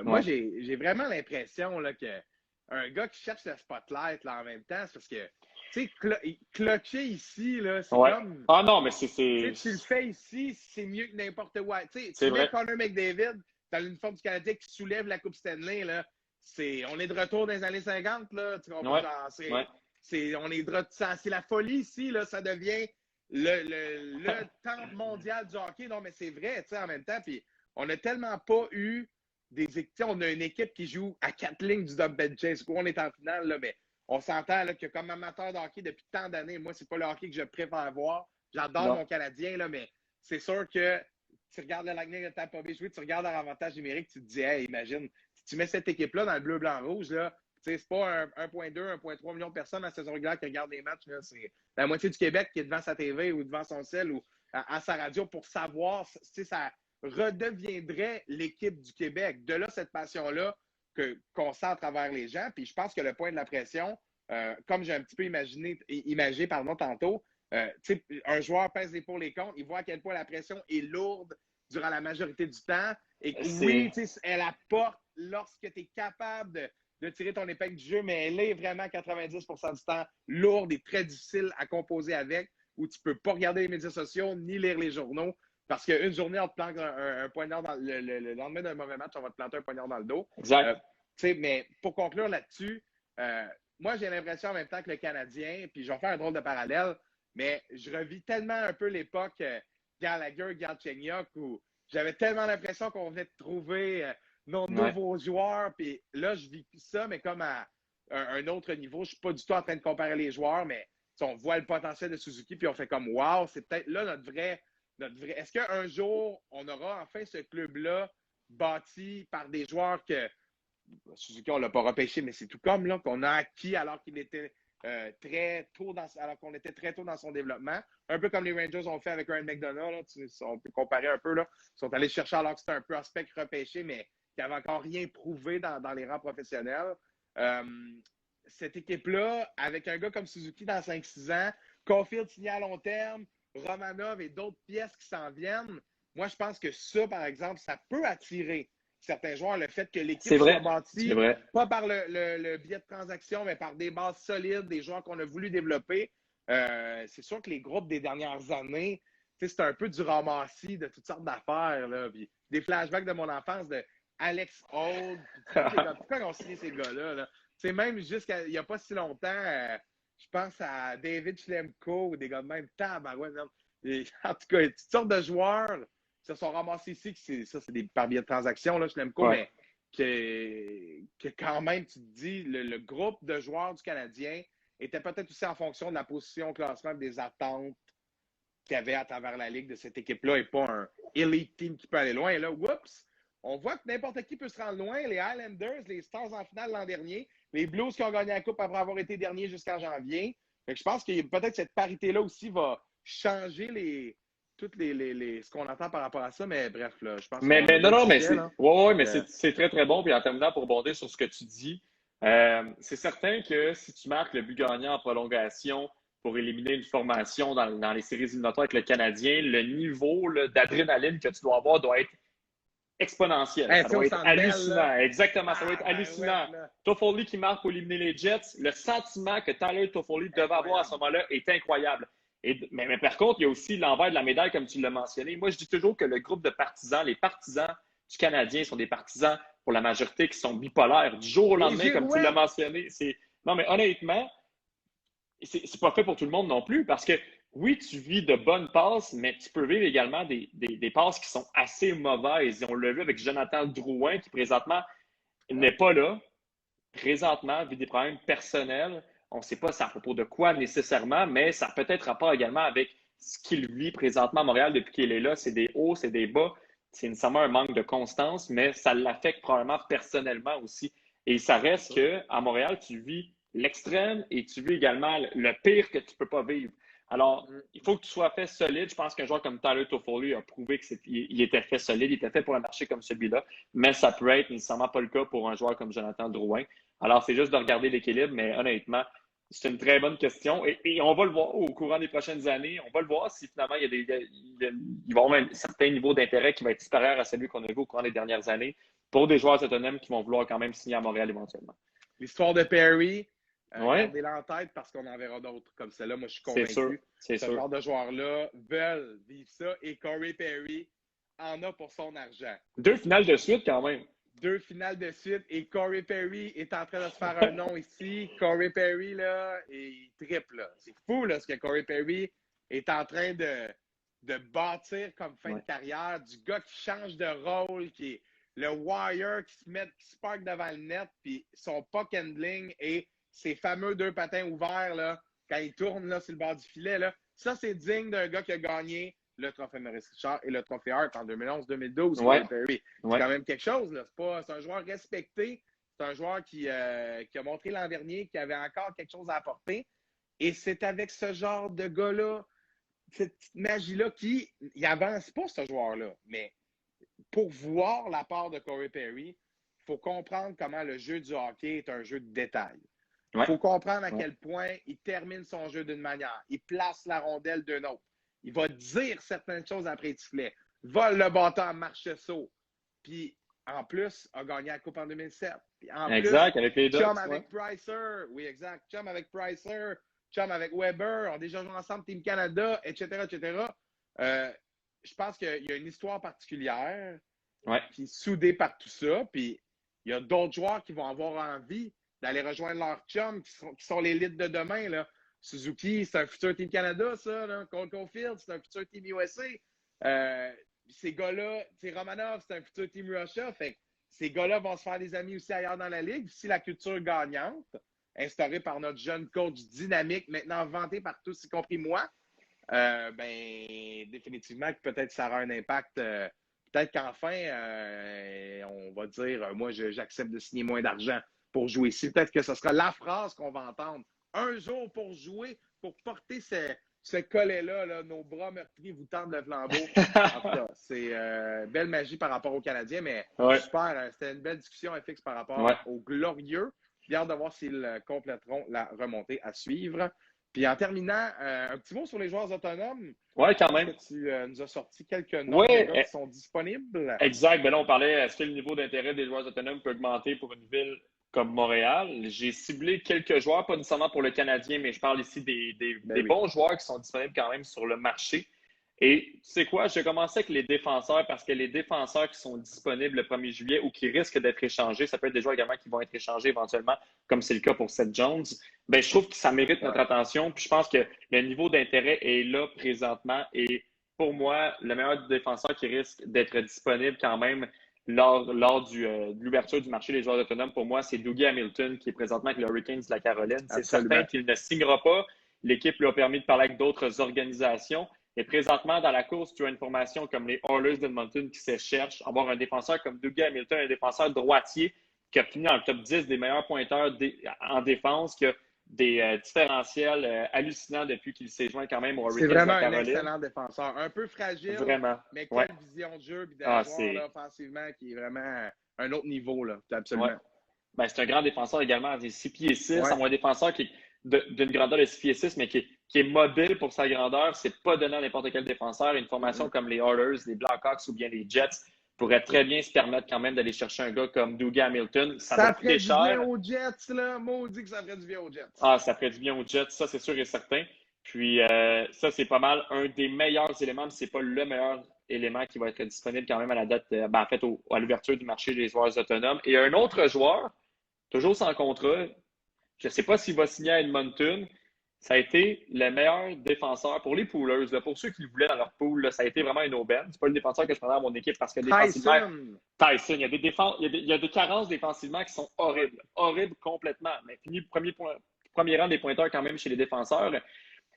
Moi, Ouais. j'ai vraiment l'impression là, que un gars qui cherche le spotlight là, en même temps, c'est parce que, tu sais, clutcher ici, là, c'est Ouais. comme. Ah non, mais Tu sais, tu le fais ici, c'est mieux que n'importe où. Tu sais, c'est tu mets vrai. Connor McDavid dans l'uniforme du Canadien qui soulève la Coupe Stanley, là. On est de retour dans les années 50, là. Tu comprends? Ouais. Genre, Ouais. on est de retour. C'est la folie ici, là. Ça devient le temple mondial du hockey. Non, mais c'est vrai, tu sais, en même temps. Puis, on n'a tellement pas eu des équipes. On a une équipe qui joue à 4 lignes du double chase. On est en finale, là, mais on s'entend là, que comme amateur de hockey depuis tant d'années, moi, c'est pas le hockey que je préfère voir. J'adore Non. mon Canadien, là, mais c'est sûr que tu regardes le Lightning de Tampa Bay jouer, tu regardes leur avantage numérique, tu te dis, hey, imagine, si tu mets cette équipe-là dans le bleu, blanc, rouge, là, c'est pas 1,2, 1,3 million de personnes à la saison régulière qui regardent les matchs. Là, c'est la moitié du Québec qui est devant sa TV ou devant son cell ou à sa radio pour savoir si ça redeviendrait l'équipe du Québec. De là, cette passion-là qu'on sent à travers les gens. Puis je pense que le point de la pression, comme j'ai un petit peu imagé tantôt, un joueur pèse les pour les contre, il voit à quel point la pression est lourde durant la majorité du temps. Et oui, elle apporte lorsque tu es capable de tirer ton épingle du jeu, mais elle est vraiment 90% du temps lourde et très difficile à composer avec, où tu ne peux pas regarder les médias sociaux ni lire les journaux. Parce qu'une journée, on te plante un poignard dans le lendemain d'un mauvais match, on va te planter un poignard dans le dos. Exact. Mais pour conclure là-dessus, moi, j'ai l'impression en même temps que le Canadien, puis je vais faire un drôle de parallèle, mais je revis tellement un peu l'époque Gallagher, Galchenyuk, où j'avais tellement l'impression qu'on venait de trouver nos nouveaux joueurs. Puis là, je vis ça, mais comme à un autre niveau. Je ne suis pas du tout en train de comparer les joueurs, mais on voit le potentiel de Suzuki, puis on fait comme wow, c'est peut-être là notre vrai. Est-ce qu'un jour, on aura enfin ce club-là bâti par des joueurs que Suzuki, on ne l'a pas repêché, mais c'est tout comme là qu'on a acquis alors qu'il était alors qu'on était très tôt dans son développement. Un peu comme les Rangers ont fait avec Ryan McDonough. Là, on peut comparer un peu. Là. Ils sont allés chercher alors que c'était un prospect repêché, mais qui n'avait encore rien prouvé dans les rangs professionnels. Cette équipe-là, avec un gars comme Suzuki dans 5-6 ans, Caulfield signé à long terme, Romanov et d'autres pièces qui s'en viennent, moi, je pense que ça, par exemple, ça peut attirer certains joueurs. Le fait que l'équipe soit bâtie, pas par le biais de transaction, mais par des bases solides, des joueurs qu'on a voulu développer. C'est sûr que les groupes des dernières années, c'est un peu du ramassis de toutes sortes d'affaires. Là, puis des flashbacks de mon enfance, de Alex Holt. Pourquoi on signé ces gars-là? Là? Même jusqu'à il n'y a pas si longtemps, je pense à David Schlemko ou des gars de même. En tout cas, toutes sortes de joueurs qui se sont ramassés ici. C'est des par biais de transactions, là, Schlemko, mais que quand même, tu te dis, le groupe de joueurs du Canadien était peut-être aussi en fonction de la position au classement des attentes qu'il y avait à travers la ligue de cette équipe-là et pas un elite team qui peut aller loin. Et là, oups! On voit que n'importe qui peut se rendre loin. Les Highlanders, les Stars en finale l'an dernier, les Blues qui ont gagné la Coupe après avoir été derniers jusqu'en janvier. Fait que je pense que peut-être cette parité-là aussi va changer ce qu'on entend par rapport à ça. Mais bref, là, je pense que c'est très, très bon. Puis en terminant, pour rebondir sur ce que tu dis, c'est certain que si tu marques le but gagnant en prolongation pour éliminer une formation dans les séries éliminatoires avec le Canadien, le niveau d'adrénaline que tu dois avoir doit être exponentiel. Ça doit être hallucinant. Exactement, ça doit être hallucinant. Toffoli qui marque pour éliminer les Jets, le sentiment que Tyler Toffoli devait avoir à ce moment-là est incroyable. Mais par contre, il y a aussi l'envers de la médaille, comme tu l'as mentionné. Moi, je dis toujours que le groupe de partisans, les partisans du Canadien sont des partisans, pour la majorité, qui sont bipolaires. Du jour au lendemain, comme tu l'as mentionné, non, mais honnêtement, c'est pas fait pour tout le monde non plus, parce que oui, tu vis de bonnes passes, mais tu peux vivre également des passes qui sont assez mauvaises. Et on l'a vu avec Jonathan Drouin, qui présentement n'est pas là. Présentement, vit des problèmes personnels. On ne sait pas ça à propos de quoi nécessairement, mais ça a peut-être rapport également avec ce qu'il vit présentement à Montréal depuis qu'il est là. C'est des hauts, c'est des bas. C'est nécessairement un manque de constance, mais ça l'affecte probablement personnellement aussi. Et ça reste qu'à Montréal, tu vis l'extrême et tu vis également le pire que tu ne peux pas vivre. Alors, il faut que tu sois fait solide. Je pense qu'un joueur comme Tyler Toffoli a prouvé qu'il était fait solide, il était fait pour un marché comme celui-là, mais ça peut être nécessairement pas le cas pour un joueur comme Jonathan Drouin. Alors, c'est juste de regarder l'équilibre, mais honnêtement, c'est une très bonne question. Et on va le voir au courant des prochaines années. On va le voir si finalement il va y avoir un certain niveau d'intérêt qui va être supérieur à celui qu'on a vu au courant des dernières années pour des joueurs autonomes qui vont vouloir quand même signer à Montréal éventuellement. L'histoire de Perry, gardez-la en tête parce qu'on en verra d'autres comme celle-là. Moi, je suis convaincu. Ce genre de joueurs-là veulent vivre ça. Et Corey Perry en a pour son argent. 2 finales de suite quand même. 2 finales de suite. Et Corey Perry est en train de se faire un nom ici. Corey Perry, là, il triple. Là. C'est fou là, ce que Corey Perry est en train de bâtir comme fin de carrière. Du gars qui change de rôle, qui est le wire, qui se parque devant le net, puis son puck handling et ses fameux 2 patins ouverts, là, quand il tourne là, sur le bord du filet. Là. Ça, c'est digne d'un gars qui a gagné le trophée Maurice Richard et le trophée Hart en 2011-2012. C'est quand même quelque chose. Là. C'est un joueur respecté. C'est un joueur qui a montré l'an dernier qu'il avait encore quelque chose à apporter. Et c'est avec ce genre de gars-là, cette petite magie-là, qui n'avance pas, ce joueur-là. Mais pour voir la part de Corey Perry, il faut comprendre comment le jeu du hockey est un jeu de détail. Il faut comprendre à quel point il termine son jeu d'une manière. Il place la rondelle d'une autre. Il va dire certaines choses après le sifflet. Vole le bâton en marche-saut. Puis, en plus, a gagné la Coupe en 2007. Puis, en exact, avec les Ducks. Chum avec Pricer. Oui, exact. Chum avec Pricer. Chum avec Weber. On a déjà joué ensemble, Team Canada, etc., etc. Je pense qu'il y a une histoire particulière qui est soudée par tout ça. Puis, il y a d'autres joueurs qui vont avoir envie d'aller rejoindre leurs chums qui sont l'élite de demain, là. Suzuki, c'est un futur Team Canada, ça. Là. Cole Caulfield, c'est un futur Team USA. Ces gars-là, Romanov, c'est un futur Team Russia. Fait que ces gars-là vont se faire des amis aussi ailleurs dans la ligue. Si la culture gagnante, instaurée par notre jeune coach dynamique, maintenant vanté par tous, y compris moi, définitivement, peut-être ça aura un impact peut-être qu'enfin, on va dire, moi, j'accepte de signer moins d'argent pour jouer ici. Peut-être que ce sera la phrase qu'on va entendre. Un jour pour jouer, pour porter ce collet-là, là, nos bras meurtris vous tendent le flambeau. En tout cas, c'est belle magie par rapport aux Canadiens, mais Ouais. super. C'était une belle discussion, FX, par rapport Ouais. aux Glorieux. Puis hâte de voir s'ils compléteront la remontée à suivre. Puis en terminant, un petit mot sur les joueurs autonomes. Ouais, quand même. Est-ce que tu nous as sorti quelques noms Ouais, de gars qui sont disponibles? Exact. Ben là, on parlait, est-ce que le niveau d'intérêt des joueurs autonomes peut augmenter pour une ville comme Montréal? J'ai ciblé quelques joueurs, pas nécessairement pour le Canadien, mais je parle ici des oui. bons joueurs qui sont disponibles quand même sur le marché. Et tu sais quoi, je vais commencer avec les défenseurs parce que les défenseurs qui sont disponibles le 1er juillet ou qui risquent d'être échangés, ça peut être des joueurs également qui vont être échangés éventuellement, comme c'est le cas pour Seth Jones. Ben, je trouve que ça mérite notre attention. Puis je pense que le niveau d'intérêt est là présentement. Et pour moi, le meilleur défenseur qui risque d'être disponible quand même lors de l'ouverture du marché des joueurs autonomes, pour moi, c'est Dougie Hamilton, qui est présentement avec les Hurricanes de la Caroline. C'est certain qu'il ne signera pas. L'équipe lui a permis de parler avec d'autres organisations. Et présentement, dans la course, tu as une formation comme les Oilers d'Edmonton qui se cherchent. Avoir un défenseur comme Dougie Hamilton, un défenseur droitier qui a fini dans le top 10 des meilleurs pointeurs en défense, qui a des différentiels hallucinants depuis qu'il s'est joint quand même aux Hurricanes de la Caroline. C'est vraiment un excellent défenseur. Un peu fragile, vraiment. Mais quelle vision de jeu puis d'avoir offensivement qui est vraiment un autre niveau. Là. Absolument. Ouais. Ben, c'est un grand défenseur également. Il est 6 pieds 6. C'est un défenseur qui est d'une grandeur de 6 pieds 6, mais qui est mobile pour sa grandeur. C'est pas donné à n'importe quel défenseur. Une formation comme les Oilers, les Blackhawks ou bien les Jets pourrait très bien se permettre quand même d'aller chercher un gars comme Dougie Hamilton. Ça va coûter cher. Ça ferait du bien aux Jets, là. Maudit que ça ferait du bien aux Jets. Ah, ça ferait du bien aux Jets, ça c'est sûr et certain. Puis ça, c'est pas mal un des meilleurs éléments, mais c'est pas le meilleur élément qui va être disponible quand même à la date, en fait, à l'ouverture du marché des joueurs autonomes. Et un autre joueur, toujours sans contrat, je ne sais pas s'il va signer à Edmonton. Ça a été le meilleur défenseur pour les poolers. Là, pour ceux qui le voulaient dans leur pool, là, ça a été vraiment une aubaine. C'est pas le défenseur que je prenais à mon équipe parce que défensivement, Tyson. Il y a des carences défensivement qui sont horribles. Horribles complètement. Mais fini premier rang des pointeurs quand même chez les défenseurs.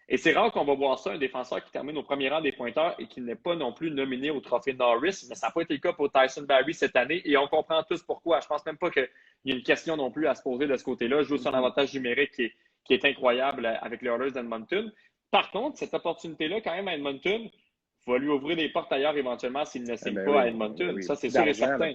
Et c'est rare qu'on va voir ça, un défenseur qui termine au premier rang des pointeurs et qui n'est pas non plus nominé au trophée Norris. Mais ça n'a pas été le cas pour Tyson Barrie cette année. Et on comprend tous pourquoi. Je pense même pas qu'il y ait une question non plus à se poser de ce côté-là. Je joue son avantage numérique qui est incroyable avec les Oilers d'Edmonton. Par contre, cette opportunité-là, quand même, à Edmonton, va lui ouvrir des portes ailleurs éventuellement s'il ne signe pas à Edmonton. Ça, c'est sûr et certain.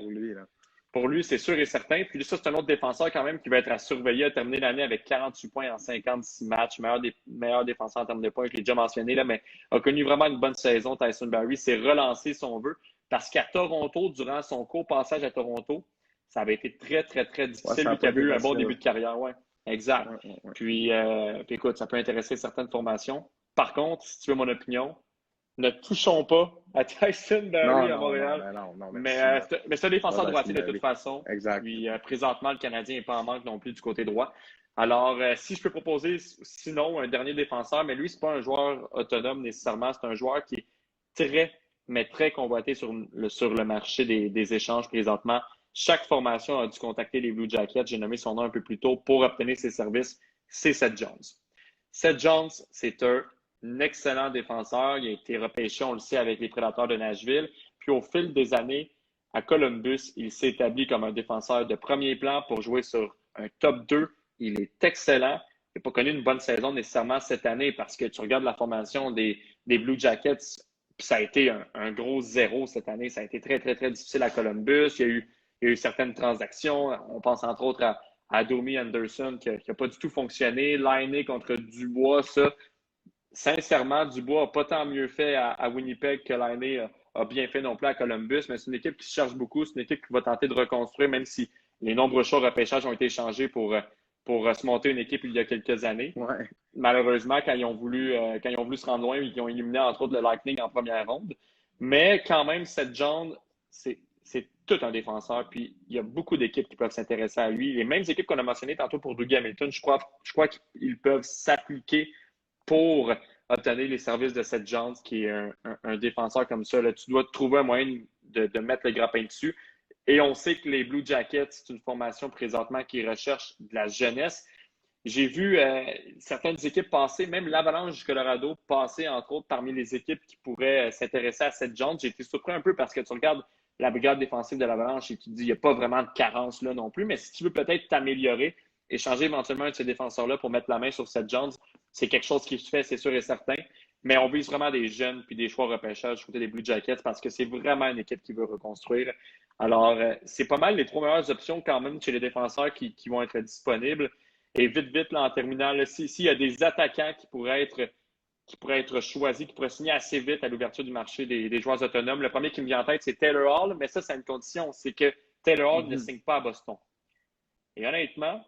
Pour lui, c'est sûr et certain. Puis ça, c'est un autre défenseur quand même qui va être à surveiller, à terminer l'année avec 48 points en 56 matchs, meilleur défenseur en termes de points, je l'ai déjà mentionné, là, mais a connu vraiment une bonne saison. Tyson Barrie s'est relancé, si on veut, parce qu'à Toronto, durant son court passage à Toronto, ça avait été très, très, très difficile. Lui qui avait eu un bon début de carrière. Ouais. Exact. Puis écoute, ça peut intéresser certaines formations. Par contre, si tu veux mon opinion, ne touchons pas à Tyson Barrie à Montréal. Mais c'est un défenseur droitier de toute façon. Exact. Puis présentement, le Canadien n'est pas en manque non plus du côté droit. Alors, si je peux proposer sinon un dernier défenseur, mais lui, c'est pas un joueur autonome nécessairement. C'est un joueur qui est très, mais très convoité sur le marché des échanges présentement. Chaque formation a dû contacter les Blue Jackets. J'ai nommé son nom un peu plus tôt pour obtenir ses services. C'est Seth Jones. Seth Jones, c'est un excellent défenseur. Il a été repêché, on le sait, avec les Prédateurs de Nashville. Puis au fil des années, à Columbus, il s'est établi comme un défenseur de premier plan pour jouer sur un top 2. Il est excellent. Il n'a pas connu une bonne saison nécessairement cette année parce que tu regardes la formation des Blue Jackets, puis ça a été un gros zéro cette année. Ça a été très, très, très difficile à Columbus. Il y a eu certaines transactions. On pense entre autres à Domi Anderson qui n'a pas du tout fonctionné. Lainé contre Dubois, ça. Sincèrement, Dubois n'a pas tant mieux fait à Winnipeg que Lainé a bien fait non plus à Columbus, mais c'est une équipe qui se cherche beaucoup. C'est une équipe qui va tenter de reconstruire, même si les nombreux choix repêchages ont été changés pour se monter une équipe il y a quelques années. Ouais. Malheureusement, quand ils ont voulu se rendre loin, ils ont éliminé entre autres le Lightning en première ronde. Mais quand même, Seth Jones, c'est tout un défenseur. Puis il y a beaucoup d'équipes qui peuvent s'intéresser à lui. Les mêmes équipes qu'on a mentionnées tantôt pour Dougie Hamilton, je crois qu'ils peuvent s'appliquer pour obtenir les services de Seth Jones, qui est un défenseur comme ça. Là, tu dois trouver un moyen de mettre le grappin dessus. Et on sait que les Blue Jackets, c'est une formation présentement qui recherche de la jeunesse. J'ai vu certaines équipes passer, même l'Avalanche du Colorado passer, entre autres, parmi les équipes qui pourraient s'intéresser à cette Jones. J'ai été surpris un peu parce que tu regardes la brigade défensive de l'Avalanche et tu te dis qu'il n'y a pas vraiment de carence là non plus. Mais si tu veux peut-être t'améliorer et changer éventuellement un de ces défenseurs-là pour mettre la main sur cette Jones, c'est quelque chose qui se fait, c'est sûr et certain. Mais on vise vraiment des jeunes puis des choix repêchage du côté des Blue Jackets parce que c'est vraiment une équipe qui veut reconstruire. Alors, c'est pas mal les trois meilleures options quand même chez les défenseurs qui vont être disponibles. Et vite, là, en terminant, s'il y a des attaquants qui pourraient être choisis, qui pourraient signer assez vite à l'ouverture du marché des joueurs autonomes, le premier qui me vient en tête, c'est Taylor Hall, mais ça, c'est une condition, c'est que Taylor Hall ne signe pas à Boston. Et honnêtement,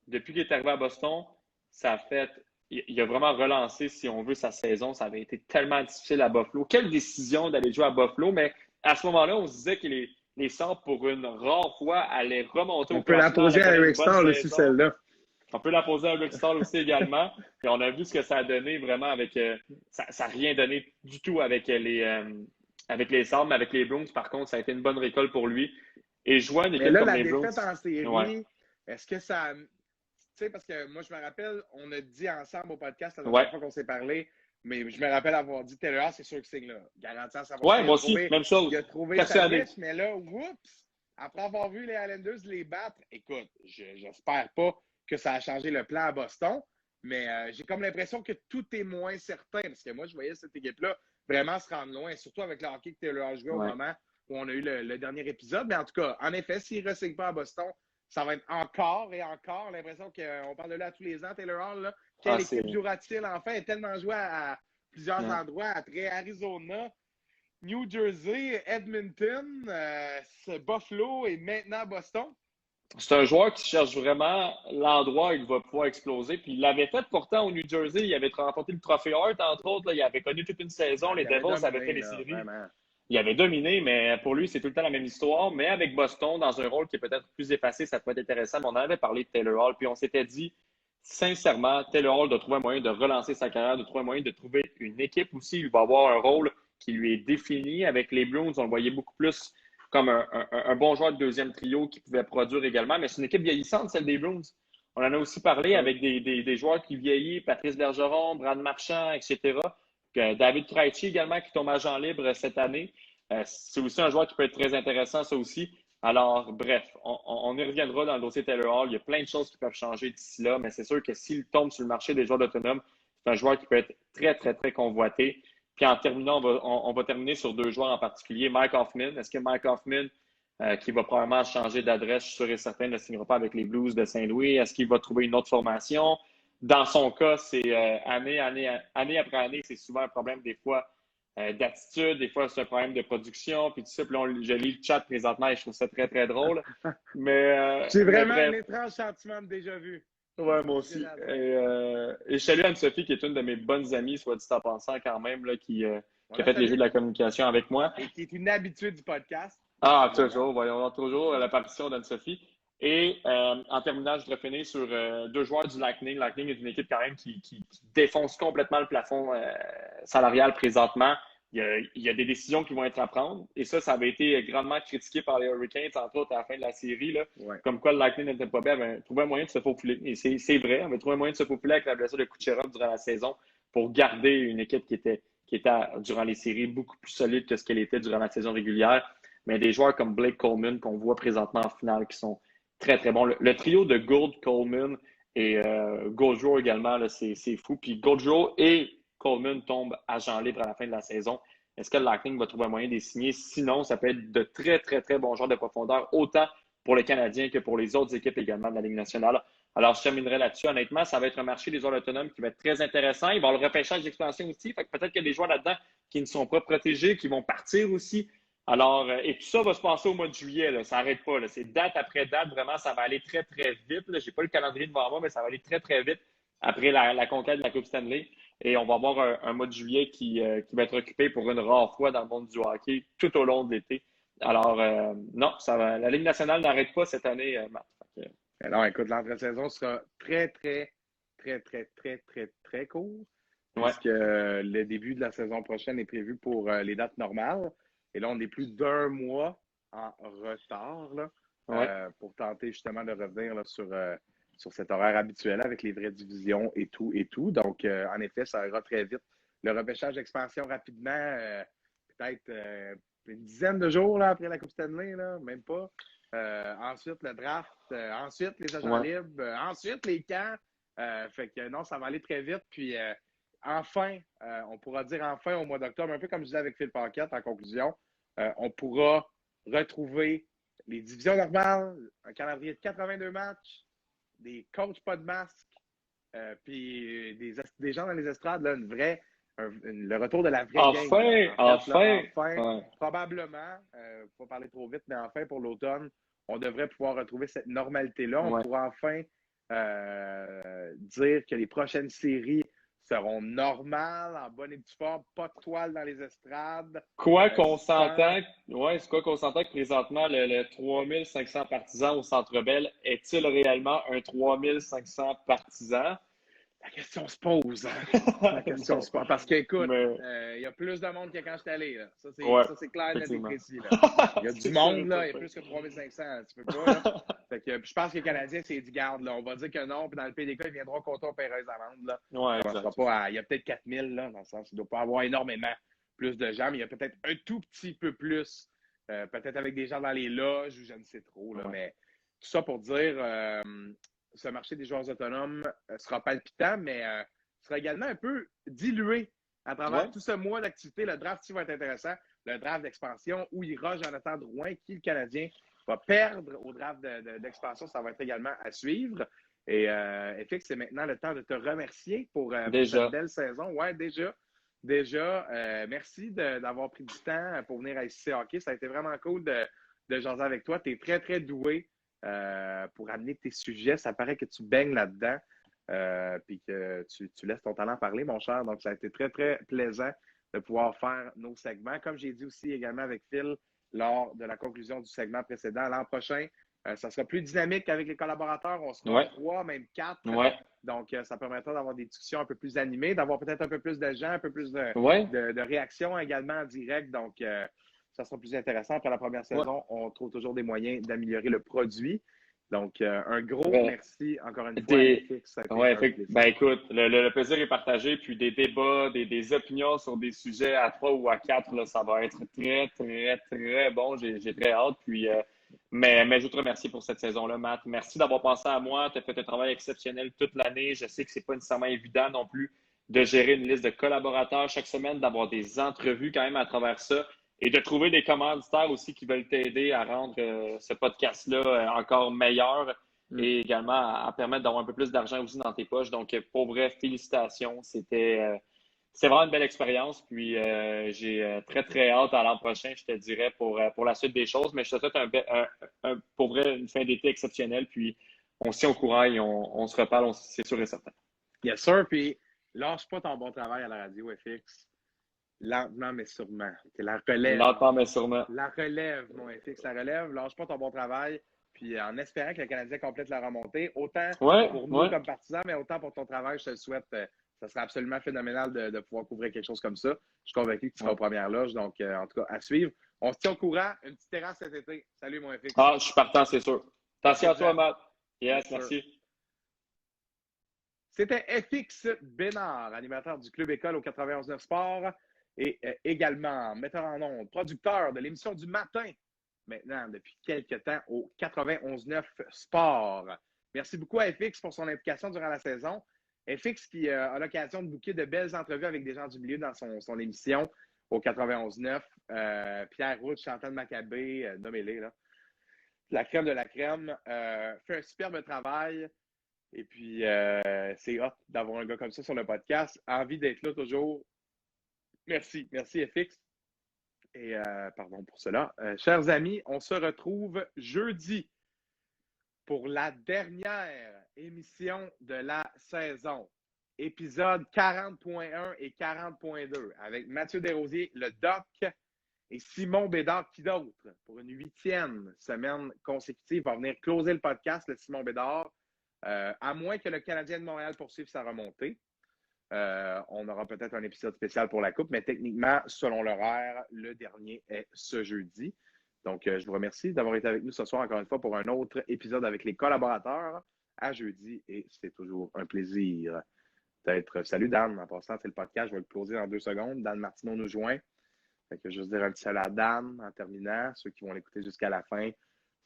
depuis qu'il est arrivé à Boston, ça a fait. Il a vraiment relancé, si on veut, sa saison. Ça avait été tellement difficile à Buffalo. Quelle décision d'aller jouer à Buffalo, mais à ce moment-là, on se disait que les Sabres, pour une rare fois, allaient remonter On au peut la classement. poser à Une Eric bonne Stahl aussi, saison. celle-là. On peut la poser à Rick Stahl aussi également. Et on a vu ce que ça a donné vraiment avec. Ça n'a rien donné du tout avec les Sabres, mais avec les Bruins, par contre, ça a été une bonne récolte pour lui. Et jouer une Mais équipe là, comme la les Bruins. défaite en série, Ouais. est-ce que ça. Tu sais, parce que moi, je me rappelle, on a dit ensemble au podcast la Ouais. dernière fois qu'on s'est parlé, mais je me rappelle avoir dit Taylor, c'est sûr que c'est là. Garanti à 100%. Ouais, moi aussi, même chose. Il a trouvé sa Persuadé. niche, mais là, oups! Après avoir vu les Islanders les battre, écoute, j'espère pas que ça a changé le plan à Boston, mais j'ai comme l'impression que tout est moins certain, parce que moi, je voyais cette équipe-là vraiment se rendre loin, surtout avec le hockey que Taylor a joué au Ouais. moment où on a eu le dernier épisode. Mais en tout cas, en effet, s'il ne re-signe pas à Boston, ça va être encore et encore l'impression qu'on parle de là tous les ans, Taylor Hall. Là. Quelle équipe jouera-t-il enfin? Il a tellement joué à plusieurs endroits, après Arizona, New Jersey, Edmonton, Buffalo et maintenant Boston. C'est un joueur qui cherche vraiment l'endroit où il va pouvoir exploser. Puis il l'avait fait pourtant au New Jersey. Il avait remporté le trophée Hart, entre autres. Là. Il avait connu toute une saison. Les Devils avaient fait les séries. Vraiment. Il avait dominé, mais pour lui, c'est tout le temps la même histoire. Mais avec Boston, dans un rôle qui est peut-être plus effacé, ça peut être intéressant. Mais on en avait parlé de Taylor Hall. Puis on s'était dit, sincèrement, Taylor Hall doit trouver un moyen de relancer sa carrière, de trouver un moyen de trouver une équipe aussi. Il va avoir un rôle qui lui est défini. Avec les Bruins, on le voyait beaucoup plus comme un bon joueur de deuxième trio qui pouvait produire également. Mais c'est une équipe vieillissante, celle des Bruins. On en a aussi parlé avec des joueurs qui vieillissent, Patrice Bergeron, Brad Marchand, etc. David Krejci également qui tombe agent libre cette année. C'est aussi un joueur qui peut être très intéressant, ça aussi. Alors, bref, on y reviendra dans le dossier Taylor Hall. Il y a plein de choses qui peuvent changer d'ici là, mais c'est sûr que s'il tombe sur le marché des joueurs autonomes, c'est un joueur qui peut être très, très, très convoité. Puis en terminant, on va terminer sur deux joueurs en particulier. Mike Hoffman. Est-ce que Mike Hoffman, qui va probablement changer d'adresse, je suis sûr et certain, ne signera pas avec les Blues de Saint-Louis? Est-ce qu'il va trouver une autre formation? Dans son cas, c'est année après année, c'est souvent un problème des fois d'attitude, des fois c'est un problème de production, puis tout ça. Puis là, je lis le chat présentement et je trouve ça très, très drôle. Mais j'ai vraiment un étrange sentiment de déjà-vu. Ouais, moi aussi. Et je salue Anne-Sophie, qui est une de mes bonnes amies, soit dit en pensant quand même, là, qui a fait les jeux de la communication avec moi. Et qui est une habitude du podcast. Ah, toujours. Voyons toujours l'apparition d'Anne-Sophie. Et en terminant, je voudrais finir sur deux joueurs du Lightning. Lightning est une équipe quand même qui défonce complètement le plafond salarial présentement. Il y a des décisions qui vont être à prendre. Et ça avait été grandement critiqué par les Hurricanes, entre autres, à la fin de la série. Là, comme quoi le Lightning n'était pas bien. On trouvé un moyen de se faufiler. Et c'est vrai, on avait trouvé un moyen de se faufiler avec la blessure de Kucherov durant la saison pour garder une équipe qui était durant les séries beaucoup plus solide que ce qu'elle était durant la saison régulière. Mais des joueurs comme Blake Coleman qu'on voit présentement en finale qui sont très, très bons. Le trio de Gould, Coleman et Gaudreau également, c'est fou. Puis Gaudreau et Coleman tombent agent libre à la fin de la saison. Est-ce que le Lightning va trouver un moyen de les signer? Sinon, ça peut être de très, très, très bons joueurs de profondeur, autant pour les Canadiens que pour les autres équipes également de la Ligue nationale. Alors, je terminerai là-dessus. Honnêtement, ça va être un marché des joueurs autonomes qui va être très intéressant. Il va y avoir le repêchage d'expansion aussi. Fait que peut-être qu'il y a des joueurs là-dedans qui ne sont pas protégés, qui vont partir aussi. Alors, et tout ça va se passer au mois de juillet. Là. Ça n'arrête pas. Là. C'est date après date. Vraiment, ça va aller très, très vite. Je n'ai pas le calendrier devant moi, mais ça va aller très, très vite après la conquête de la Coupe Stanley. Et on va avoir un mois de juillet qui va être occupé pour une rare fois dans le monde du hockey tout au long de l'été. Alors, non, la Ligue nationale n'arrête pas cette année, Marc. Alors, écoute, l'entre-saison sera très, très, très, très, très, très, très court. Puisque le début de la saison prochaine est prévu pour les dates normales. Et là, on est plus d'un mois en retard là, pour tenter justement de revenir là, sur sur cet horaire habituel avec les vraies divisions et tout et tout. Donc, en effet, ça ira très vite. Le repêchage d'expansion rapidement, peut-être une dizaine de jours là, après la Coupe Stanley, là, même pas. Ensuite, le draft, ensuite les agents libres, ensuite les camps. Fait que non, ça va aller très vite. Puis enfin, on pourra dire enfin au mois d'octobre, un peu comme je disais avec Phil Paquette en conclusion, on pourra retrouver les divisions normales, un calendrier de 82 matchs, des coachs pas de masque, puis des gens dans les estrades, là, le retour de la vraie game. Enfin, probablement, faut pas parler trop vite, mais enfin pour l'automne, on devrait pouvoir retrouver cette normalité-là. On pourra enfin dire que les prochaines séries seront normales, en bonne et due forme, pas de toile dans les estrades. Quoi qu'on s'entend que présentement, le 3500 partisans au Centre Bell, est-il réellement un 3500 partisans? La question se pose. La question se pose. Parce qu'écoute, il y a plus de monde que quand je suis allé. Là. Ça, c'est clair, net et précis. Là. Il y a du monde, là. Il y a plus que 3500. Tu peux pas, là. Fait que, je pense que les Canadiens, c'est dit, garde, là. On va dire que non. Puis dans le PDK, ils viendront compter au Perreuse-Amande, là. Il y a peut-être 4000, là, dans le sens. Il ne doit pas avoir énormément plus de gens, mais il y a peut-être un tout petit peu plus. Peut-être avec des gens dans les loges ou je ne sais trop, là. Mais tout ça pour dire. Ce marché des joueurs autonomes sera palpitant, mais sera également un peu dilué à travers tout ce mois d'activité. Le draft ici va être intéressant. Le draft d'expansion, où ira Jonathan Drouin, qui le Canadien va perdre au draft d'expansion, ça va être également à suivre. Et FX, c'est maintenant le temps de te remercier pour cette belle saison. Ouais, déjà. Merci d'avoir pris du temps pour venir à ICC Hockey. Ça a été vraiment cool de jaser avec toi. Tu es très, très doué. Pour amener tes sujets. Ça paraît que tu baignes là-dedans puis que tu laisses ton talent parler, mon cher. Donc, ça a été très, très plaisant de pouvoir faire nos segments. Comme j'ai dit aussi également avec Phil lors de la conclusion du segment précédent, l'an prochain, ça sera plus dynamique avec les collaborateurs. On sera 3, même 4. Donc, ça permettra d'avoir des discussions un peu plus animées, d'avoir peut-être un peu plus de gens, un peu plus de réactions également en direct. Donc, ça sera plus intéressant. Après la première saison, on trouve toujours des moyens d'améliorer le produit. Donc, un gros merci encore une fois. Écoute, le plaisir est partagé. Puis des débats, des opinions sur des sujets à 3 ou à 4, là, ça va être très, très, très bon. J'ai très hâte. Puis, mais je te remercie pour cette saison-là, Matt. Merci d'avoir pensé à moi. Tu as fait un travail exceptionnel toute l'année. Je sais que c'est pas nécessairement évident non plus de gérer une liste de collaborateurs chaque semaine, d'avoir des entrevues quand même à travers ça. Et de trouver des commanditaires aussi qui veulent t'aider à rendre ce podcast-là encore meilleur et également à permettre d'avoir un peu plus d'argent aussi dans tes poches. Donc, pour vrai, félicitations. C'est vraiment une belle expérience. Puis, j'ai très, très hâte à l'an prochain, je te dirais, pour la suite des choses. Mais je te souhaite pour vrai une fin d'été exceptionnelle. Puis, on se tient au courant et on se reparle, c'est sûr et certain. Yes, sir. Puis, lâche pas ton bon travail à la radio, FX. Lentement, mais sûrement. C'est la relève. Lentement, mais sûrement. La relève, mon FX, la relève. Lâche pas ton bon travail. Puis en espérant que le Canadien complète la remontée, autant pour nous comme partisans, mais autant pour ton travail, je te le souhaite. Ça serait absolument phénoménal de pouvoir couvrir quelque chose comme ça. Je suis convaincu que tu seras aux premières loges. Donc, en tout cas, à suivre. On se tient au courant. Une petite terrasse cet été. Salut, mon FX. Je suis partant, c'est sûr. Attention à toi, Matt. Yes, merci. C'était FX Bénard, animateur du Club École au 91.9 Sport. Et également metteur en ondes, producteur de l'émission du matin, maintenant depuis quelques temps au 91.9 Sport. Merci beaucoup à FX pour son implication durant la saison. FX qui a l'occasion de booker de belles entrevues avec des gens du milieu dans son émission au 91.9. Pierre Roux, Chantal Maccabé, nommez-les, là. La crème de la crème. Fait un superbe travail. Et puis, c'est hot d'avoir un gars comme ça sur le podcast. Envie d'être là toujours. Merci FX. Et pardon pour cela. Chers amis, on se retrouve jeudi pour la dernière émission de la saison. Épisode 40.1 et 40.2 avec Mathieu Desrosiers, le Doc, et Simon Bédard, qui d'autre, pour une 8e semaine consécutive, va venir closer le podcast, le Simon Bédard, à moins que le Canadien de Montréal poursuive sa remontée. On aura peut-être un épisode spécial pour la Coupe, mais techniquement, selon l'horaire, le dernier est ce jeudi. Donc, je vous remercie d'avoir été avec nous ce soir encore une fois pour un autre épisode avec les collaborateurs. à jeudi et c'est toujours un plaisir d'être. Salut Dan, en passant, c'est le podcast, je vais le closer dans 2 secondes. Dan Martineau nous joint. Fait que juste dire un petit salut à Dan en terminant. Ceux qui vont l'écouter jusqu'à la fin,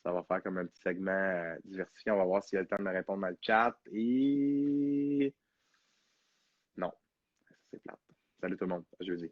ça va faire comme un petit segment diversifié. On va voir s'il y a le temps de me répondre dans le chat. Et non, c'est plate. Salut tout le monde, à jeudi.